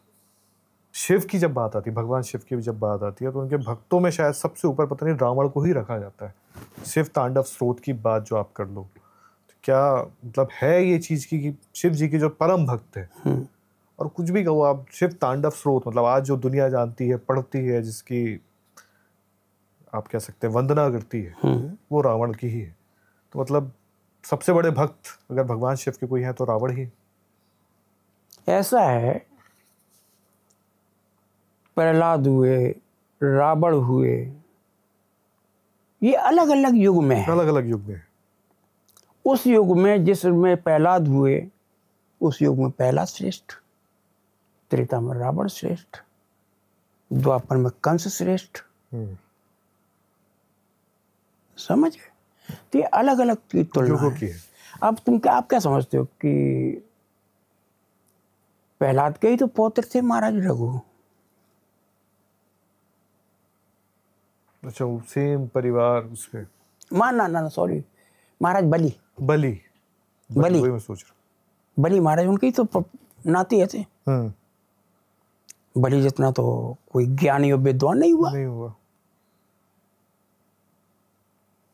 शिव की जब बात आती है, भगवान शिव की जब बात आती है तो उनके भक्तों में शायद सबसे ऊपर पता नहीं रावण को ही रखा जाता है। शिव तांडव स्रोत की बात जो आप कर लो, तो क्या मतलब है ये चीज की कि शिव जी के जो परम भक्त है और कुछ भी कहो आप, शिव तांडव स्रोत मतलब आज जो दुनिया जानती है, पढ़ती है, जिसकी आप कह सकते हैं वंदना करती है, वो रावण की ही है। तो मतलब सबसे बड़े भक्त अगर भगवान शिव के कोई है तो रावण ही। ऐसा है, प्रहलाद हुए, रावण हुए, ये अलग अलग युग में है। अलग अलग युग में। उस युग में जिसमें प्रहलाद हुए उस युग में प्रहलाद श्रेष्ठ, त्रेता में रावण श्रेष्ठ, द्वापर में कंस श्रेष्ठ। समझ गए? तो ये अलग अलग की तुलना है। अब आप क्या समझते हो कि प्रहलाद के ही तो पौत्र थे महाराज रघु। अच्छा, सेम परिवार उसके। ना सॉरी, महाराज बलि मैं सोच रहा। बलि महाराज उनके ही तो नाती है थे। बलि जितना तो कोई ज्ञानी और विद्वान नहीं हुआ।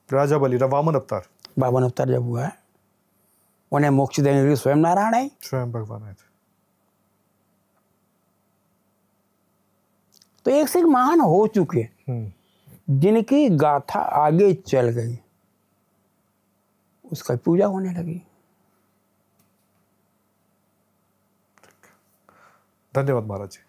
राजा बलि, वामन अवतार जब हुआ है, उन्हें मोक्ष देने के लिए स्वयं नारायण आए, स्वयं भगवान आए थे। तो एक से एक महान हो चुके, जिनकी गाथा आगे चल गई उसका पूजा होने लगी। धन्यवाद महाराज जी।